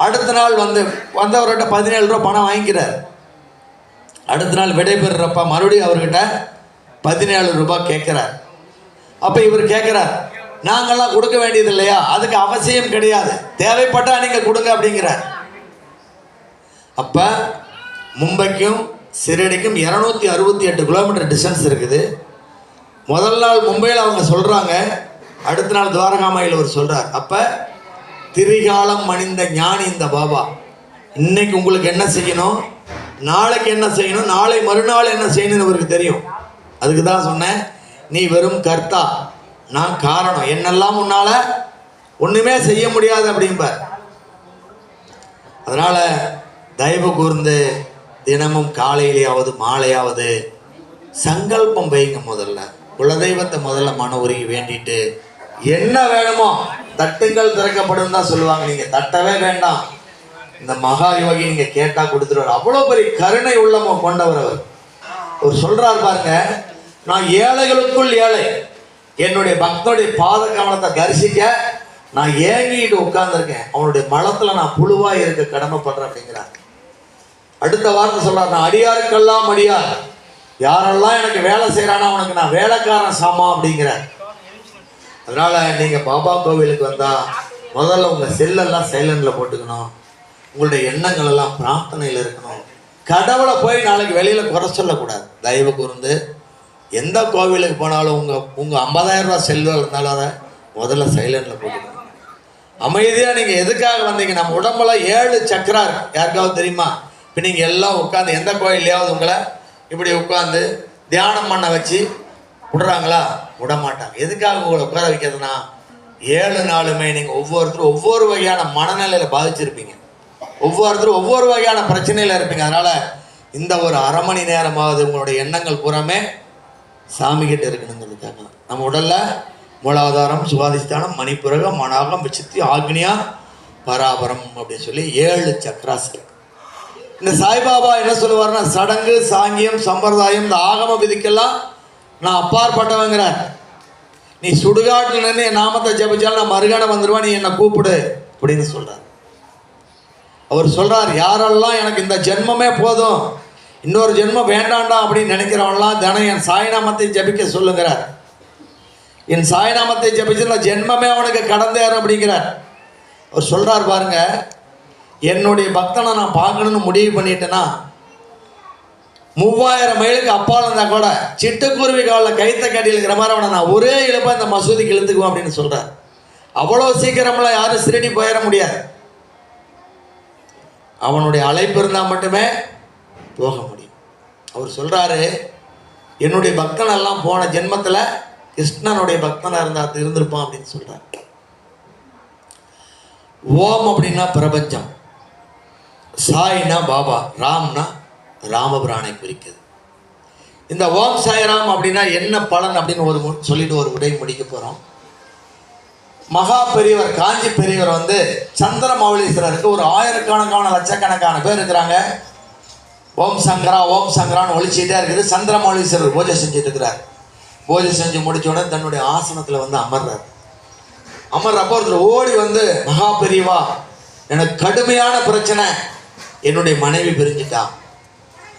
அடுத்த நாள் வந்தவர்கிட்ட 17 ரூபா பணம் வாங்கிக்கிறார். அடுத்த நாள் விடைபெறுறப்ப மறுபடியும் அவர்கிட்ட 17 ரூபாய் கேட்குறார். அப்போ இவர் கேட்குறார், நாங்கள்லாம் கொடுக்க வேண்டியது இல்லையா? அதுக்கு அவசியம் கிடையாது, தேவைப்பட்டா நீங்க கொடுங்க அப்படிங்கிறார். அப்ப மும்பைக்கும் சிரடிக்கும் 268 கிலோமீட்டர் டிஸ்டன்ஸ் இருக்குது. முதல் நாள் மும்பையில் அவங்க சொல்றாங்க, அடுத்த நாள் துவாரகாமாயில் அவர் சொல்றார். அப்ப திரிகாலம் மணிந்த ஞானி இந்த பாபா இன்னைக்கு உங்களுக்கு என்ன செய்யணும், நாளைக்கு என்ன செய்யணும், நாளை மறுநாள் என்ன செய்யணும்னு அவருக்கு தெரியும். அதுக்கு தான் சொன்னேன், நீ வெறும் கர்த்தா, நான் காரணம், என்னெல்லாம் உன்னால ஒண்ணுமே செய்ய முடியாது அப்படிம்பார். அதனால தயவு கூர்ந்து தினமும் காலையிலேயாவது மாலையாவது சங்கல்பம் வைங்க. முதல்ல குலதெய்வத்தை முதல்ல மன உருகி வேண்டிட்டு என்ன வேணுமோ தட்டுங்கள் திறக்கப்படும் தான் சொல்லுவாங்க. நீங்க தட்டவே வேண்டாம், இந்த மகா யோகி நீங்க கேட்டா கொடுத்துருவார். அவ்வளவு பெரிய கருணை உள்ளமோ கொண்டவர் அவர். அவர் சொல்றார் பாருங்க, நான் ஏழைகளுக்குள் ஏழை, என்னுடைய பக்தனுடைய பாத கமலத்தை தரிசிக்க நான் ஏங்கிட்டு உட்கார்ந்துருக்கேன், அவனுடைய மலத்துல நான் புழுவா இருக்க கடமைப்படுறேன் அப்படிங்கிறார். அடுத்த வார்த்தை சொல்றார், நான் அடியாருக்கெல்லாம் அடியார், யாரெல்லாம் எனக்கு வேலை செய்யறானா அவனுக்கு நான் வேலைக்காரன் சாமா அப்படிங்கிறார். அதனால நீங்க பாபா கோவிலுக்கு வந்தா முதல்ல உங்க செல்லெல்லாம் சைலண்ட்ல போட்டுக்கணும், உங்களுடைய எண்ணங்கள் எல்லாம் பிரார்த்தனையில் இருக்கணும். கடவுளை போய் நாளைக்கு வெளியில குறை சொல்லக்கூடாது. தயவு கூர்ந்து எந்த கோவிலுக்கு போனாலும் உங்க 50,000 ரூபாய் செல்வம் இருந்தாலும் அதை முதல்ல சைலண்ட்ல போட்டுக்கணும். அமைதியா நீங்க எதுக்காக வந்தீங்க? நம்ம உடம்புல 7 சக்கரா இருக்கு, யாருக்காவது தெரியுமா? இப்போ நீங்க எல்லாம் உட்காந்து எந்த கோயிலையாவது உங்களை இப்படி உட்காந்து தியானம் பண்ண வச்சு விடுறாங்களா? விட மாட்டாங்க. எதுக்காக உங்களை உட்கார வைக்கிறதுனா 7 நாளுமே நீங்க ஒவ்வொருத்தரும் ஒவ்வொரு வகையான மனநிலையில பாதிச்சிருப்பீங்க, ஒவ்வொருத்தரும் ஒவ்வொரு வகையான பிரச்சனையில இருப்பீங்க. அதனால இந்த ஒரு அரை மணி நேரமாவது உங்களுடைய எண்ணங்கள் பூராமே சாமி கிட்ட இருக்கணுங்கிறதுக்காக நம்ம உடல்ல மூலாதாரம், சுவாதிஷ்டானம், மணிப்புரகம், மனாகம், விசித்தி, ஆக்னியா, பராபரம் அப்படின்னு சொல்லி 7 சக்ராஸ். இந்த சாய்பாபா என்ன சொல்லுவாருன்னா, சடங்கு, சாங்கியம், சம்பிரதாயம், இந்த ஆகம விதிக்கெல்லாம் நான் அப்பாற்பட்டவங்கிறார். நீ சுடுகாட்டில் நின்று என் நாமத்தை ஜபிச்சாலும் நான் மறுகாண வந்துடுவா, நீ என்னை கூப்பிடு அப்படின்னு சொல்றார். அவர் சொல்றார், யாரெல்லாம் எனக்கு இந்த ஜென்மமே போதும், இன்னொரு ஜென்மம் வேண்டாண்டா அப்படின்னு நினைக்கிறவன்லாம் தினம் என் சாய்நாமத்தை ஜபிக்க சொல்லுங்கிறார். என் சாய்நாமத்தை ஜபிச்சு ஜென்மமே அவனுக்கு கடந்தேறும் அப்படிங்கிறார். அவர் சொல்றார் பாருங்க, என்னுடைய பக்தனை நான் பார்க்கணும்னு முடிவு பண்ணிட்டேன்னா 3000 மைலுக்கு அப்பால் இருந்தால் கூட சிட்டுக்குருவி காலில் கைத்த கட்டி இருக்கிற மாதிரி அவனை நான் ஒரே இழப்பா இந்த மசூதிக்கு இழுத்துக்குவேன் அப்படின்னு சொல்றார். அவ்வளோ சீக்கிரமெல்லாம் யாரும் சிரடி போயிட முடியாது, அவனுடைய அழைப்பு இருந்தால் மட்டுமே போக முடியும். அவர் சொல்றாரு, என்னுடைய பக்தன் எல்லாம் போன ஜென்மத்தில் கிருஷ்ணனுடைய பக்தனாக இருந்திருப்பான் அப்படின்னு சொல்றார். ஓம் அப்படின்னா பிரபஞ்சம், சாய்னா பாபா, ராம்னா ராமபிரானை குறிக்குது. இந்த ஓம் சாய்ராம் அப்படின்னா என்ன பலன் அப்படின்னு சொல்லிட்டு ஒரு உரை முடிக்க போறோம். மகா பெரியவர், காஞ்சி பெரியவர் சந்திரமௌலீஸ்வரருக்கு ஒரு ஆயிரக்கணக்கான லட்சக்கணக்கான பேர் இருக்கிறாங்க. ஓம் சங்கரா ஓம் சங்கரான்னு ஒழிச்சிட்டே இருக்குது. சந்திரமௌலீஸ்வரர் பூஜை செஞ்சுட்டு இருக்கிறார். பூஜை செஞ்சு முடிச்ச உடனே தன்னுடைய ஆசனத்தில் அமர்றார். அமர்றப்போ ஒருத்தர் ஓடி மகா பெரியவா, எனக்கு கடுமையான பிரச்சனை, என்னுடைய மனைவி பிரிஞ்சிட்டா,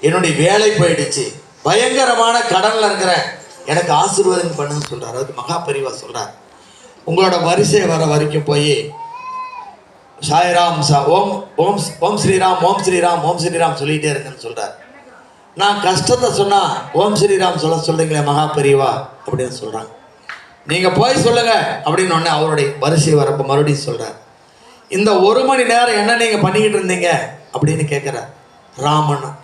என்னுடைய வேலை போயிடுச்சு, பயங்கரமான கடன்ல இருக்கிறேன், எனக்கு ஆசீர்வாதம் பண்ணுன்னு சொல்றாரு. அதுக்கு மகா பெரியவா சொல்றார், உங்களோட வரிசை வர வரைக்கும் போய் சாய்ராம் ஓம் ஓம் ஓம் ஸ்ரீராம் ஓம் ஸ்ரீராம் ஓம் ஸ்ரீராம் சொல்லிட்டே இருக்குன்னு சொல்றார். நான் கஷ்டத்தை சொன்னா ஓம் ஸ்ரீராம் சொல்றீங்களே மகா பெரியவா அப்படின்னு சொல்றாங்க. நீங்க போய் சொல்லுங்க அப்படின்னு உடனே அவருடைய வரிசை வரப்ப மறுபடியும் சொல்றார், இந்த 1 மணி நேரம் என்ன நீங்க பண்ணிக்கிட்டு இருந்தீங்க அப்படின்னு கேட்கிறார்.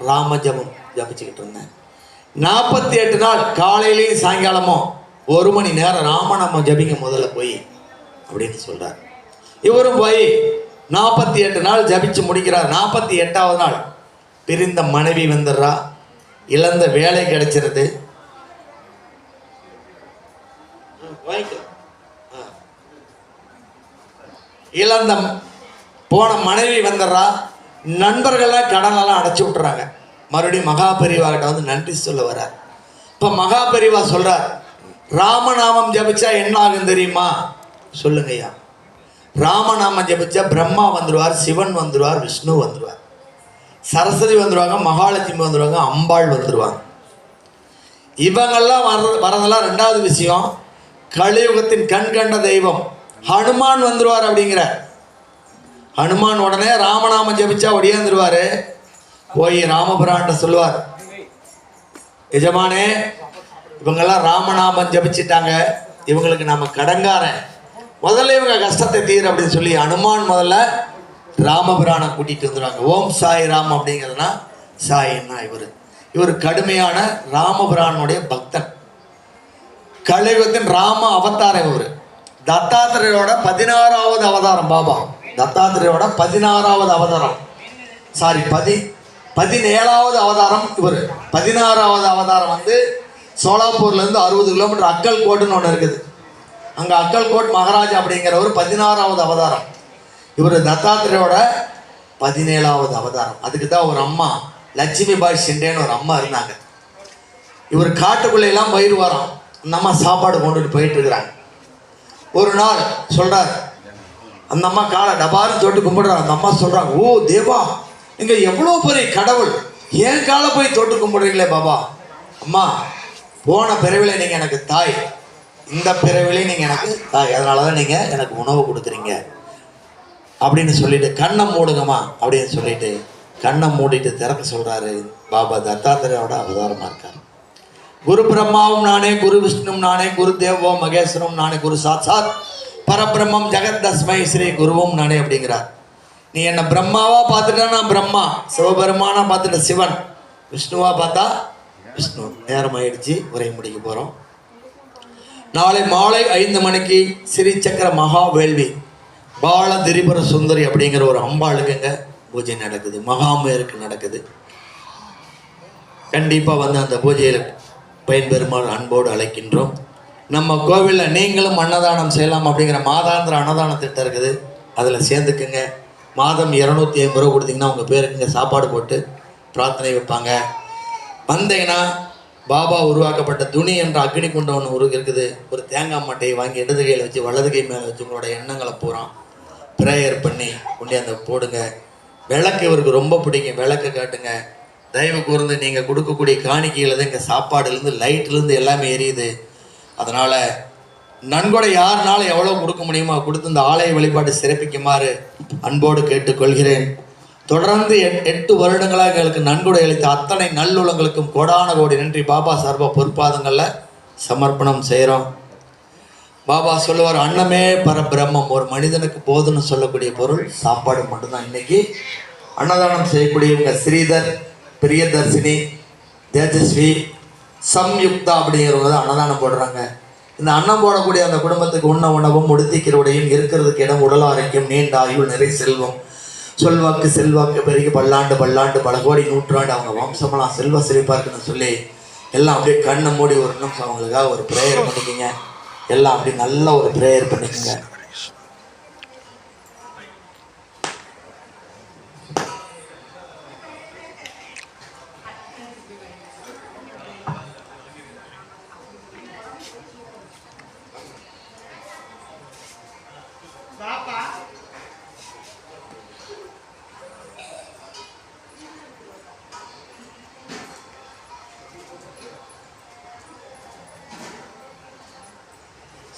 ராம ஜபம் ஜபிச்சுக்கிட்டு இருந்தேன். 48 நாள் காலையிலையும் சாயங்காலமும் 1 மணி நேரம் ராமநாம ஜபிங்க முதல்ல போய் அப்படின்னு சொல்றார். இவரும் போய் 48 நாள் ஜபிச்சு முடிக்கிறார். 48வது நாள் பிரிந்த மனைவி வந்துடுறா, இழந்த வேலை கிடைச்சிருது, இழந்த போன மனைவி வந்துடுறா, நண்பர்கள்லாம் கடனெல்லாம் அடைச்சி விட்டுறாங்க. மறுபடியும் மகா பெரியவா கிட்ட நன்றி சொல்ல வர்றார். இப்போ மகா பெரியவா சொல்றார், ராமநாமம் ஜபிச்சா என்ன ஆகும் தெரியுமா? சொல்லுங்கய்யா. ராமநாமம் ஜபிச்சா பிரம்மா வந்துடுவார், சிவன் வந்துடுவார், விஷ்ணு வந்துடுவார், சரஸ்வதி வந்துடுவாங்க, மகாலட்சுமி வந்துடுவாங்க, அம்பாள் வந்துடுவாங்க. இவங்கெல்லாம் வரதெல்லாம் 2வது விஷயம். கலியுகத்தின் கண் கண்ட தெய்வம் ஹனுமான் வந்துருவார் அப்படிங்கிற. ஹனுமான் உடனே ராமநாமம் ஜபிச்சா ஒடியாந்துருவாரு. போய் ராமபிரான்ட்ட சொல்லுவார், எஜமானே இவங்கெல்லாம் ராமநாமம் ஜபிச்சிட்டாங்க, இவங்களுக்கு நம்ம கடங்காரன், முதல்ல இவங்க கஷ்டத்தை தீர் அப்படின்னு சொல்லி ஹனுமான் முதல்ல ராமபிரானை கூட்டிட்டு வந்துடுவாங்க. ஓம் சாய் ராம் அப்படிங்கிறதுனா சாயின்னா இவர் கடுமையான ராமபிரானுடைய பக்தன். கலியுகத்தின் ராம அவதாரம் இவர். தத்தாத்திரேயோட 16வது அவதாரம் பாபா. தத்தாத்திரேயோட 16வது அவதாரம், சாரி 17வது அவதாரம் இவர். 16வது அவதாரம் வந்து சோலாப்பூர்லேருந்து 60 கிலோமீட்டர் அக்கல்கோட்டுன்னு ஒன்று இருக்குது. அங்கே அக்கல்கோட் மகாராஜா அப்படிங்கிறவர் 16வது அவதாரம். இவர் தத்தாத்திரேயோட 17வது அவதாரம். அதுக்கு தான் ஒரு அம்மா லட்சுமி பாய் சிண்டேன்னு ஒரு அம்மா இருந்தாங்க. இவர் காட்டுக்குள்ளையெல்லாம் பயிர் வரோம், அந்த அம்மா சாப்பாடு கொண்டுட்டு போயிட்டு இருக்கிறாங்க. ஒரு நாள் சொல்றாரு, அந்த அம்மா காலை டபாரும் தொட்டு கும்பிடுறாங்க. அந்த அம்மா சொல்றாங்க, ஓ தேவா, நீங்க எவ்வளோ பெரிய கடவுள், ஏன் காலை போய் தொட்டு கும்பிடுறீங்களே பாபா. அம்மா, போன பிறவில நீங்க எனக்கு தாய், இந்த பிறவிலையும் நீங்க எனக்கு தாய், அதனாலதான் நீங்க எனக்கு உணவு கொடுக்குறீங்க அப்படின்னு சொல்லிட்டு கண்ணை மூடுங்கம்மா அப்படின்னு சொல்லிட்டு கண்ணை மூடிட்டு திறக்க சொல்றாரு. பாபா தத்தாத்திரேயோட அவதாரமா இருக்காரு. குரு பிரம்மாவும் நானே, குரு விஷ்ணுவும் நானே, குரு தேவோ மகேஸ்வரம் நானே, குரு சாட்சாத் பரபிரம்மம் ஜெகத் தஸ்மை ஸ்ரீ குருவும் நானே அப்படிங்கிறார். நீ என்ன பிரம்மாவா பார்த்துட்டா நான் பிரம்மா, சிவபெருமானா பார்த்துட்ட சிவன், விஷ்ணுவா பார்த்தா விஷ்ணு. நேரம் ஆயிடுச்சு, உரை முடிக்க போறோம். நாளை மாலை 5 மணிக்கு ஸ்ரீ சக்கர மகா வேள்வி பால திரிபுர சுந்தரி அப்படிங்கிற ஒரு அம்பாளுக்குங்க பூஜை நடக்குது, மகாமேருக்கு நடக்குது. கண்டிப்பாக வந்து அந்த பூஜையில் பயன்பெறுமாறு அன்போடு அழைக்கின்றோம். நம்ம கோவிலில் நீங்களும் அன்னதானம் செய்யலாம் அப்படிங்கிற மாதாந்திர அன்னதான திட்டம் இருக்குது, அதில் சேர்ந்துக்குங்க. மாதம் 250 ரூபா கொடுத்தீங்கன்னா உங்கள் பேருக்குங்க சாப்பாடு போட்டு பிரார்த்தனை வைப்பாங்க. வந்தீங்கன்னா பாபா உருவாக்கப்பட்ட துணி என்ற அக்னி குண்டம் ஒன்று இருக்குது. ஒரு தேங்காய் மட்டையை வாங்கி இடது கையில் வச்சு வலது கை மேலே வச்சு உங்களோட எண்ணங்களை பூரா ப்ரேயர் பண்ணி கொண்டு அந்த போடுங்க. விளக்கு இவருக்கு ரொம்ப பிடிக்கும், விளக்கு காட்டுங்க. தயவு கூர்ந்து நீங்கள் கொடுக்கக்கூடிய காணிக்கையில் தான் இங்கே சாப்பாடுலேருந்து லைட்லேருந்து எல்லாமே எரியுது. அதனால் நன்கொடை யாருனாலும் எவ்வளோ கொடுக்க முடியுமோ கொடுத்து இந்த ஆலய வழிபாடு சிறப்பிக்குமாறு அன்போடு கேட்டுக்கொள்கிறேன். தொடர்ந்து 8 வருடங்களாக எங்களுக்கு நன்கொடை அளித்த அத்தனை நல்லுள்ளங்களுக்கும் கோடான கோடி நன்றி பாபா சார்பா பொறுப்பாதங்களில் சமர்ப்பணம் செய்கிறோம். பாபா சொல்லுவார், அன்னமே பரபிரம்மம், ஒரு மனிதனுக்கு போதுன்னு சொல்லக்கூடிய பொருள் சாப்பாடு மட்டும்தான். இன்னைக்கு அன்னதானம் செய்யக்கூடியவங்க ஸ்ரீதர், பிரியதர்ஷினி, தேஜஸ்வி, சம்யுக்தா அப்படிங்கிறவங்க தான் அன்னதானம் போடுறாங்க. இந்த அன்னம் போடக்கூடிய அந்த குடும்பத்துக்கு உண்ண உணவும் உடுத்திக்கிற உடையும் இருக்கிறதுக்கு இடம், உடல் ஆரோக்கியம், நீண்ட ஆயுள், நிறை செல்வம், சொல்வாக்கு செல்வாக்கு பெருகி பல்லாண்டு பல்லாண்டு பல கோடி நூற்றாண்டு அவங்க வம்சமெல்லாம் செல்வ செழிப்பாக இருக்குன்னு சொல்லி எல்லாம் அப்படியே கண்ணை மூடி ஒரு நிமிஷம் அவங்களுக்காக ஒரு ப்ரேயர் பண்ணிக்கோங்க. எல்லாம் அப்படி நல்ல ஒரு ப்ரேயர் பண்ணிக்கோங்க.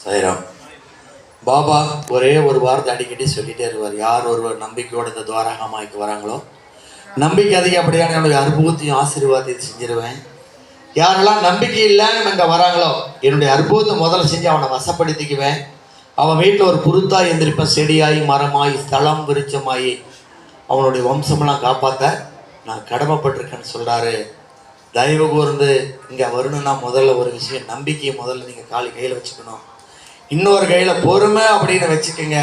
சாய்ராம். பாபா ஒரே ஒரு வார்த்தை அடிக்கடி சொல்லிட்டே இருவார், யார் ஒருவர் நம்பிக்கையோடு இந்த துவாரகாமாய்க்கு வராங்களோ, நம்பிக்கை அதிகப்படியான என்னுடைய அற்புதத்தையும் ஆசீர்வாதத்தையும் செஞ்சிருவேன். யாரெல்லாம் நம்பிக்கை இல்லாமல் இங்கே வராங்களோ என்னுடைய அற்புதத்தை முதல்ல செஞ்சு அவனை வசப்படுத்திக்குவேன். அவன் வீட்டில் ஒரு புருத்தா எந்திரிப்பேன், செடியாகி மரமாகி ஸ்தலம் விருட்சமாகி அவனுடைய வம்சமெல்லாம் காப்பாற்ற நான் கடமைப்பட்டிருக்கேன்னு சொல்கிறாரு. தயவு கூர்ந்து இங்கே வரணும்னா முதல்ல ஒரு விஷயம், நம்பிக்கையை முதல்ல நீங்கள் கையில் வச்சுக்கணும். இன்னொரு கையில் பொறுமை அப்படின்னு வச்சுக்கோங்க.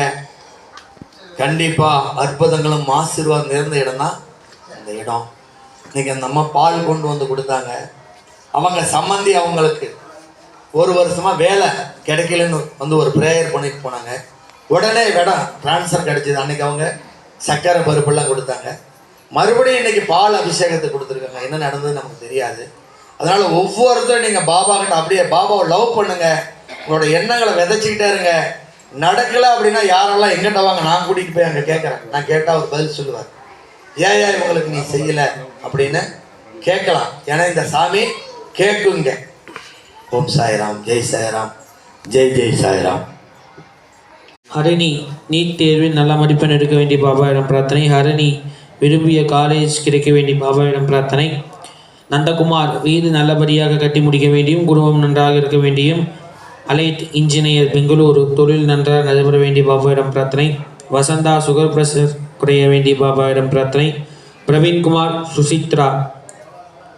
கண்டிப்பாக அற்புதங்களும் ஆசீர்வாதம் நிறைந்த இடம் தான் இந்த இடம். இன்னைக்கு அந்த அம்மா பால் கொண்டு வந்து கொடுத்தாங்க. அவங்க சம்மந்தி அவங்களுக்கு 1 வருஷமாக வேலை கிடைக்கலன்னு வந்து ஒரு ப்ரேயர் பண்ணிட்டு போனாங்க. உடனே இடம் ட்ரான்ஸ்ஃபர் கிடைச்சிது. அன்னைக்கு அவங்க சக்கரை பருப்பெல்லாம் கொடுத்தாங்க. மறுபடியும் இன்னைக்கு பால் அபிஷேகத்தை கொடுத்துருக்காங்க. என்ன நடந்தது நமக்கு தெரியாது. அதனால் ஒவ்வொருத்தரும் நீங்கள் பாபா கிட்ட அப்படியே பாபாவை லவ் பண்ணுங்க, உங்களோட எண்ணங்களை விதைச்சிக்கிட்டே இருங்க. நடக்கலை அப்படின்னா யாரெல்லாம் எங்கிட்ட வாங்க, நான் கூட்டிகிட்டு போய் அங்கே கேட்குறேன். நான் கேட்டால் அவர் பதில் சொல்லுவார், ஏன் இவங்களுக்கு நீ செய்யலை அப்படின்னு கேட்கலாம். ஏன்னா இந்த சாமி கேட்குங்க. ஓம் சாய்ராம், ஜெய் சாய்ராம். ஜெய் ஜெய் சாய்ராம். ஹரிணி நீட் தேர்வில் நல்ல மதிப்பெண் எடுக்க வேண்டிய பாபாவிடம் பிரார்த்தனை. ஹரிணி விரும்பிய காலேஜ் கிடைக்க வேண்டிய பாபாவிடம் பிரார்த்தனை. நந்தகுமார் வீடு நல்லபடியாக கட்டி முடிக்க வேண்டியும், குடும்பம் நன்றாக இருக்க வேண்டியும். அலைட் இன்ஜினியர் பெங்களூரு தொழில் நன்றாக நடைபெற வேண்டிய பாபாவிடம் பிரார்த்தனை. வசந்தா சுகர் பிரஷர் குறைய வேண்டிய பாபாவிடம் பிரார்த்தனை. பிரவீன்குமார் சுசித்ரா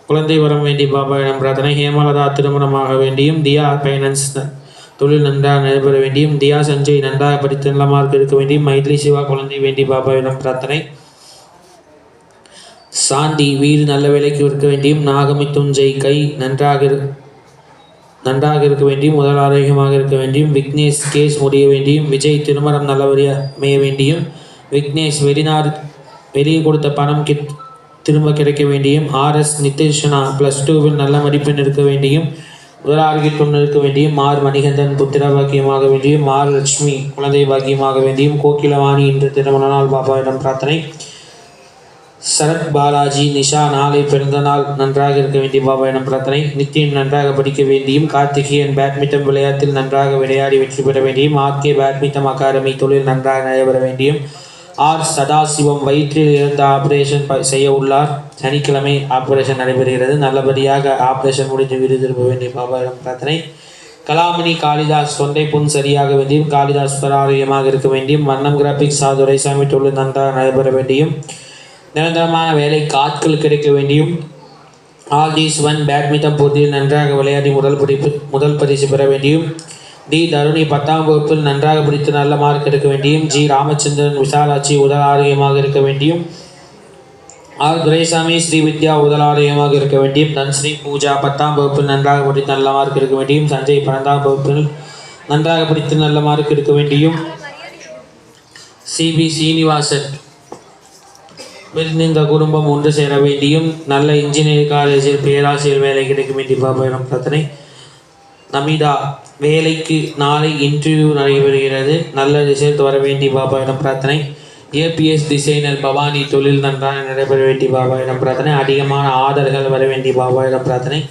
குழந்தை வரம் வேண்டிய பாபாவிடம் பிரார்த்தனை. ஹேமலதா திருமணமாக வேண்டியும். தியா ஃபைனான்ஸ் தொழில் நன்றாக நடைபெற வேண்டியும். தியா சஞ்சய் நன்றாக படித்து நல்ல மார்க் எடுக்க வேண்டியும். மைத்லி சிவா குழந்தை வேண்டிய பாபாவிடம் பிரார்த்தனை. சாந்தி வீடு நல்ல வேலைக்கு இருக்க வேண்டியும். நாகமித்துஞ்சை கை நன்றாக இருக்க வேண்டியும். உடல் ஆரோக்கியமாக இருக்க வேண்டியும். விக்னேஷ் கேஸ் முடிய வேண்டியும். விஜய் திருமணம் நல்லபடியாக அமைய வேண்டியும். விக்னேஷ் வெளியே கொடுத்த பணம் திரும்ப கிடைக்க வேண்டியும். RS நிதிஷனா +2வில் நல்ல மதிப்பெண் இருக்க வேண்டியும். உடல் ஆரோக்கியத்துடன் இருக்க வேண்டியும். ஆர் மணிகண்டன் புத்திர பாக்கியமாக வேண்டியும். ஆர் லட்சுமி குழந்தை பாக்கியமாக வேண்டியும். கோகிலவாணி இன்று திருமண நாள் பாபாவிடம் பிரார்த்தனை. சரத் பாலாஜி நிஷா நாளை பிறந்த நாள் நன்றாக இருக்க வேண்டிய பாபாவிடம் பிரார்த்தனை. நித்தியம் நன்றாக படிக்க வேண்டியும். கார்த்திகேயன் பேட்மிண்டன் விளையாட்டில் நன்றாக விளையாடி வெற்றி பெற வேண்டியும். RK பேட்மிண்டன் அகாடமி தொழில் நன்றாக நடைபெற வேண்டியும். ஆர் சதாசிவம் வயிற்றில் இருந்த ஆபரேஷன் செய்ய உள்ளார். சனிக்கிழமை ஆபரேஷன் நடைபெறுகிறது. நல்லபடியாக ஆபரேஷன் முடிந்து வீடு திரும்ப வேண்டிய பாபாவிடம் பிரார்த்தனை. கலாமணி காளிதாஸ் தொண்டை புண் சரியாக வேண்டியும். காளிதாஸ் ஆரோக்கியமாக இருக்க வேண்டியும். வண்ணம் கிராபிக்ஸ் துரைசாமி தொழில் நன்றாக நடைபெற வேண்டியும். நிரந்தரமான வேலை ஆட்கள் கிடைக்க வேண்டியும். ஆல்தீஸ் ஒன் பேட்மிண்டன் போட்டியில் நன்றாக விளையாடி முதல் பரிசு பெற வேண்டியும். டி தருணி 10ஆம் வகுப்பில் நன்றாக படித்து நல்ல மார்க் எடுக்க வேண்டியும். ஜி ராமச்சந்திரன் விசாலாட்சி உடல் ஆரோக்கியமாக இருக்க வேண்டியும். ஆர் துரைசாமி ஸ்ரீவித்யா உடல் ஆரோக்கியமாக இருக்க வேண்டியும். தன்ஸ்ரீ பூஜா 10ஆம் வகுப்பில் நன்றாக படித்து நல்ல மார்க் எடுக்க வேண்டியும். சஞ்சய் 12ஆம் வகுப்பில் நன்றாக படித்து நல்ல மார்க் எடுக்க வேண்டியும். சிபி சீனிவாசன் இந்த குடும்பம் ஒன்று சேர வேண்டியும். நல்ல இன்ஜினியரிங் காலேஜில் பேராசிரியர் வேலை கிடைக்க வேண்டிய பாபாவிடம் பிரார்த்தனை. நமிதா வேலைக்கு நாளை இன்டர்வியூ நடைபெறுகிறது. நல்ல ரிசல்ட் வர வேண்டிய பாபாவிடம் பிரார்த்தனை. APS டிசைனர் பவானி தொழில் நன்றாக நடைபெற வேண்டிய பாபாவிடம் பிரார்த்தனை. அதிகமான ஆர்டர்கள் வர வேண்டிய பாபாவிடம் பிரார்த்தனை.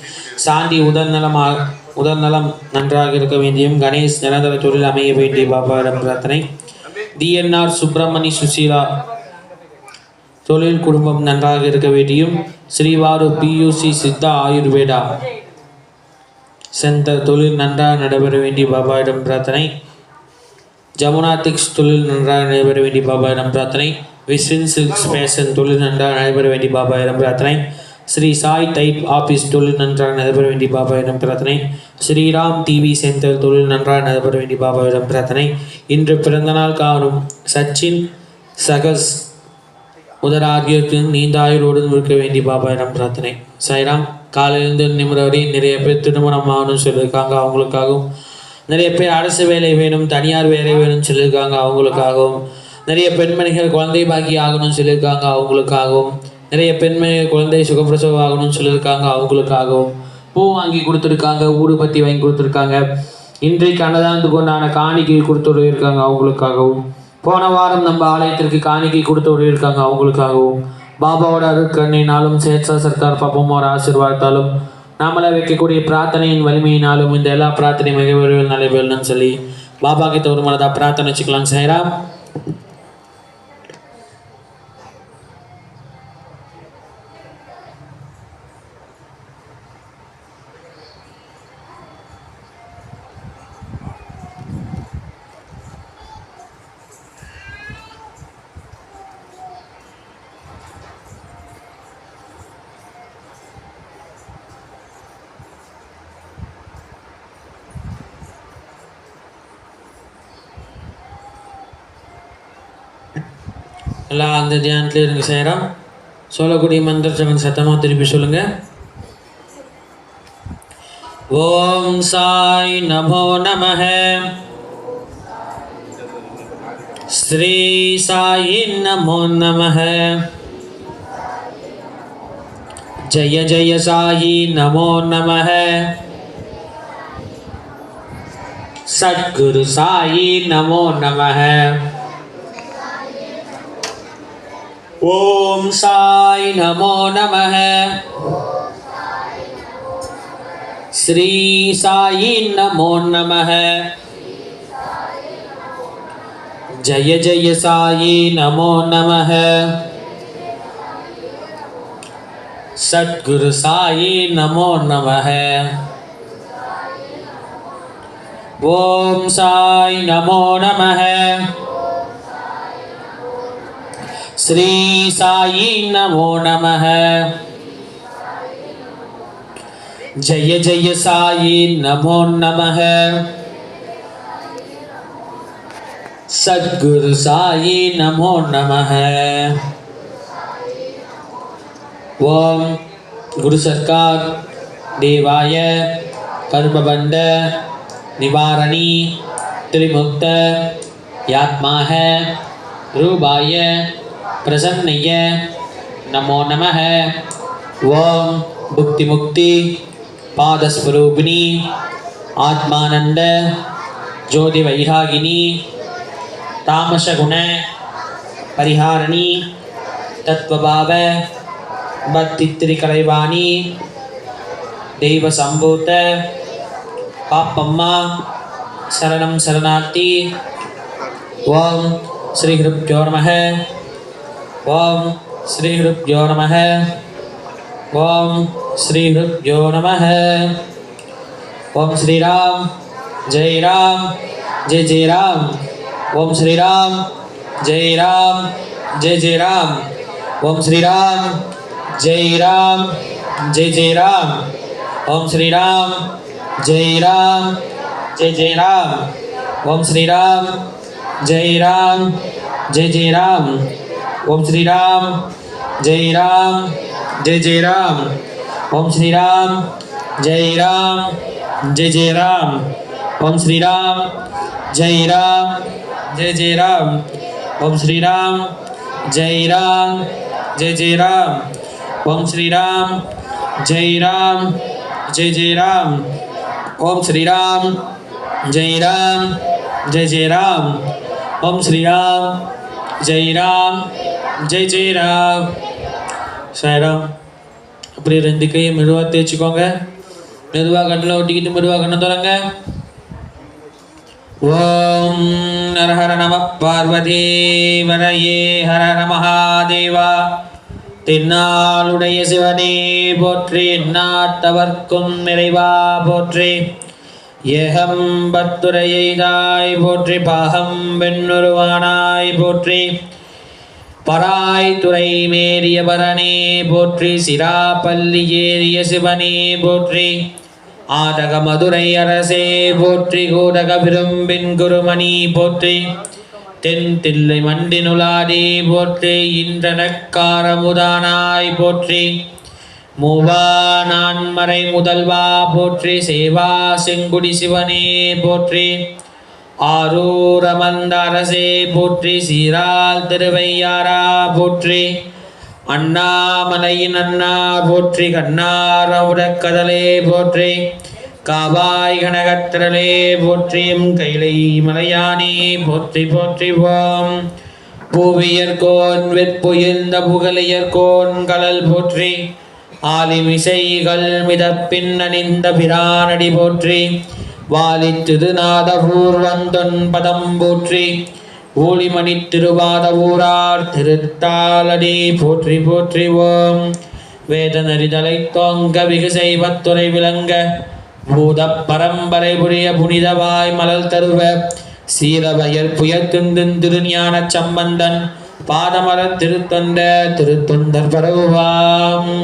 சாந்தி உடல்நலம் நன்றாக இருக்க வேண்டியும். கணேஷ் நிரந்தர தொழில் அமைய வேண்டிய பாபாவிடம் பிரார்த்தனை. DNR சுப்பிரமணி சுசீலா தொழில் குடும்பம் நன்றாக இருக்க வேண்டியும். ஸ்ரீவாரு PUC சித்தா ஆயுர்வேதா சென்டர் தொழில் நன்றாக நடைபெற வேண்டிய பாபாவிடம் பிரார்த்தனை. ஜமுனாத்திக்ஸ் தொழில் நன்றாக நடைபெற வேண்டிய பாபாவிடம் பிரார்த்தனை. விஸ்வின் சில்க்ஸ் ஃபேஷன் தொழில் நன்றாக நடைபெற வேண்டிய பாபாவிடம் பிரார்த்தனை. ஸ்ரீ சாய் டைப் ஆஃபீஸ் தொழில் நன்றாக நடைபெற வேண்டிய பாபாவிடம் பிரார்த்தனை. ஸ்ரீராம் டிவி சென்டர் தொழில் நன்றாக நடைபெற வேண்டிய பாபாவிடம் பிரார்த்தனை. இன்று பிறந்தநாள் காணும் சச்சின் சகஸ் உதர ஆகியோருக்கு நீண்ட ஆயுளோடு இருக்க வேண்டிய பாபாவிடம் பிரார்த்தனை. சாய்ராம். காலையிலிருந்து நிமிட வரை நிறைய பேர் திருமணம் ஆகணும்னு சொல்லியிருக்காங்க, அவங்களுக்காகவும். நிறைய பேர் அரசு வேலை வேணும், தனியார் வேலை வேணும்னு சொல்லியிருக்காங்க, அவங்களுக்காகவும். நிறைய பெண்மணிகள் குழந்தை பாக்கி ஆகணும்னு சொல்லியிருக்காங்க, அவங்களுக்காகவும். நிறைய பெண்மணிகள் குழந்தை சுகப்பிரசவம் ஆகணும்னு சொல்லியிருக்காங்க, அவங்களுக்காகவும். பூ வாங்கி கொடுத்துருக்காங்க, ஊடுபத்தி வாங்கி கொடுத்துருக்காங்க. இன்றைக்கு அன்னதானத்துக்கு உண்டான காணிக்கை கொடுத்து இருக்காங்க, அவங்களுக்காகவும். போன வாரம் நம்ம ஆலயத்திற்கு காணிக்கை கொடுத்து இருக்காங்க, அவங்களுக்காகவும். பாபாவோட அருட்கருணையினாலும் சேட்சா சர்க்கார் பாப்பமோட ஆசீர்வாதத்தாலும் நாமளை வைக்கக்கூடிய பிரார்த்தனையின் வலிமையினாலும் இந்த எல்லா பிரார்த்தனையும் மிக விரைவில் நடைபெறணும்னு சொல்லி பாபா கிட்ட ஒரு மனதா பிரார்த்தனை வச்சுக்கலாம். சாய்ராம். எல்லாம் அந்த தியானத்தில் இருங்க. சாய்ராம். சொல்லக்கூடிய மந்திரத்தை சத்தமாக திருப்பி சொல்லுங்க. ஓம் சாய் நமோ நமஹ. ஸ்ரீ சாயி நமோ நமஹ. ஜய ஜய சாயி நமோ நமஹ. சத்குரு சாயி நமோ நமஹ. ஓம் சாய் நமோ நமஹ. श्री साई नमो नमः। जय जय साई नमो नमः। सद्गुरु साई नमो नमः। ओम साई नमो नमः। श्री साई नमो नमः। जय जय साई नमो नमः। सद्गुरु साई नमो नमः। ओम गुरु सरकार देवाय कर्मबंध निवारणी त्रिमुक्त यात्माह रूपाय प्रसन्नय नमो नमः। ओम भुक्ति मुक्ति पादस्वरूपिणी आत्मानंद ज्योति वैरागिनी तामस गुण परिहारिणी तत्वभाव भक्ति कलैवाणी देव संभूत पापम्मा शरणं शरणार्थी। ओम श्री गुरुभ्यो नमः। ओम श्री गुरुभ्यो नमः। ओम श्री गुरुभ्यो नमः। ओम श्री राम जय जय राम। ओम श्री राम जय जय राम। ओम श्री राम जय जय राम। ओम श्री राम जय जय राम। ओम श्री राम जय जय राम। ओम श्री राम जय जय राम। ओम श्री राम जय जय राम। ओम श्री राम जय जय राम। ओम श्री राम जय जय राम। ओम श्री राम जय जय राम। ओम श्री राम जय जय राम। ओम श्री राम जय जय राम। சாய்ராம். அப்படி ரெண்டு கையும் மெதுவாக தேய்ச்சிக்கோங்க. மெதுவாக கண்ணில் ஒட்டிக்கிட்டு மெதுவாக கண்ணை தொடங்க. ஓம் ஹர ஹர நம பார்வதி வரையே ஹர ஹர மகாதேவா. தென்னாளுடைய சிவனே போற்றி, நாட்டவர்க்கும் நிறைவா போற்றி. ஏகம் பத்துரையெய்தாய் போற்றி, பாகம் பெண்ணுருவானாய் போற்றி. பராய் துறை மேறிய பரணே போற்றி, சிராப்பள்ளி ஏறிய சிவனே போற்றி. ஆதக மதுரை அரசே போற்றி, கூடக விரும்பின் குருமணி போற்றி. தென் தில்லை மண்டினுளாடி போற்றி, இன்றனக்காரமுதானாய் போற்றி. மூவா நான்மறை முதல்வா போற்றி, சேவா செங்குடி சிவனே போற்றி. ஆரூரமந்த அரசே போற்றி, சீரால் திருவையாரா போற்றி. அண்ணாமலையின் அண்ணா போற்றி, கண்ணாரவுடக்கதலே போற்றி. காவாய் கனகத்திரலே போற்றியும், கைலை மலையானே போற்றி போற்றி. ஓம் பூவியர்கோன் வெற்புயர்ந்த புகழியர்கோன் கலல் போற்றி. ஆலிமிசைகள் மிதப்பின் அணிந்த பிரானடி போற்றி. வாலி திருநாத பூர்வந்தொன் பதம் போற்றி. ஊழிமணி திருவாத ஊரார் திருத்தாலடி போற்றி போற்றி. ஓம் வேதநரிதலை தோங்க விகு செய்வத்துறை விளங்க. பூத பரம்பரை புரிய புனிதவாய் மலல் தருவ. சீரவயல் புயத்துந்தின் திருஞான சம்பந்தன் பாதமர திருத்தொண்ட திருத்தொண்டர் பரவுவாம்.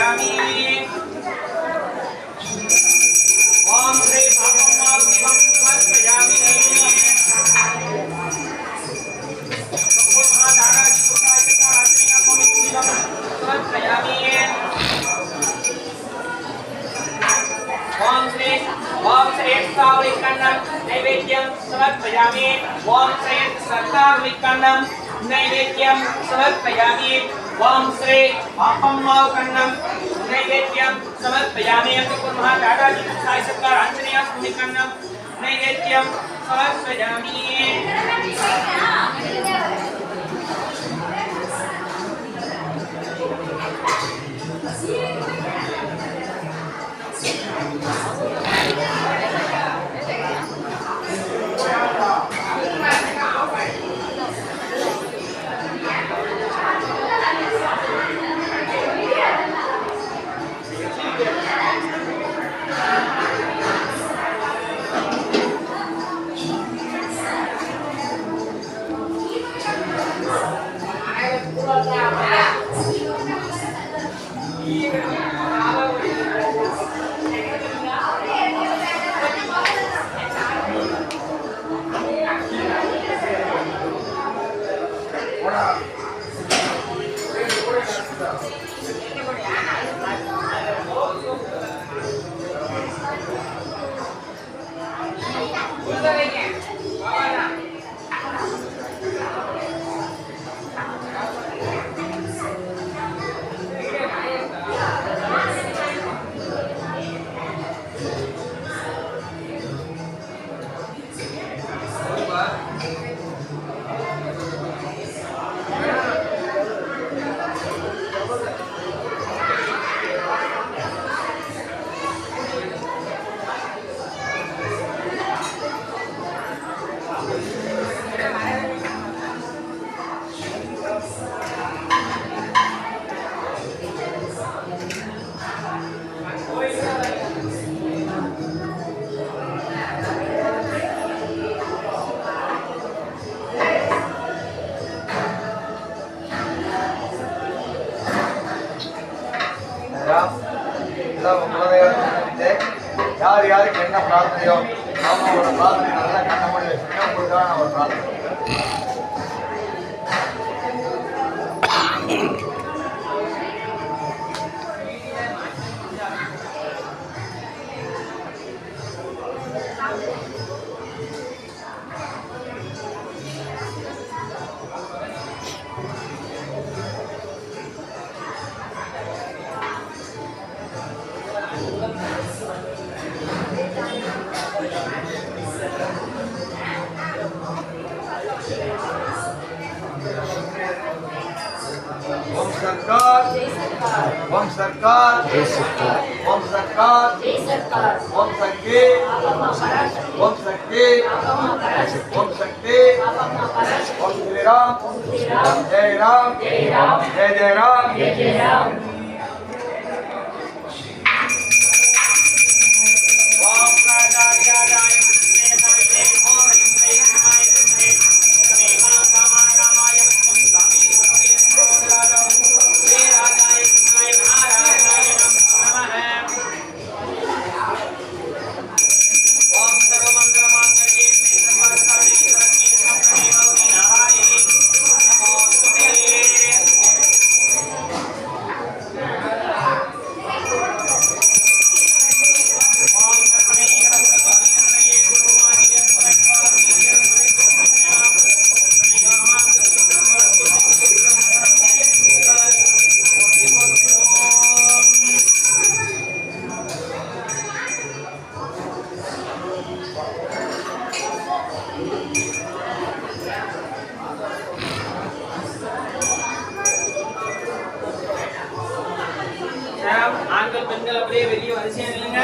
समर्पयामि ओम श्री भगवान शिवं समर्पयामि महादाराजी पुत्राय आश्रया पवित्रं समर्पयामि ओम श्री साविकन्नं नैवेद्यं समर्पयामि ओम श्री सत्ताविकन्नं नैवेद्यं समर्पयामि ओम श्री अहम्मावकन्नं नैवेद्यं समर्पयामि पुनः दादाजी पुत्राय आश्रया पवित्रं नैवेद्यं समर्पयामि யார் யாருக்கு என்ன பிரார்த்தனையோ அவங்களோட பிரார்த்தனை நல்லா கண்ணமொழி கொடுக்கான ஒரு பிரார்த்தனை. ओम सरकार ओम सरकार ओम सरकार ओम शक्ति ओम शक्ति ओम शक्ति ओम श्री राम जय राम जय जय राम ஆண்கள் பெண்கள் அப்படியே வெளியே வரிசையா நில்லுங்க.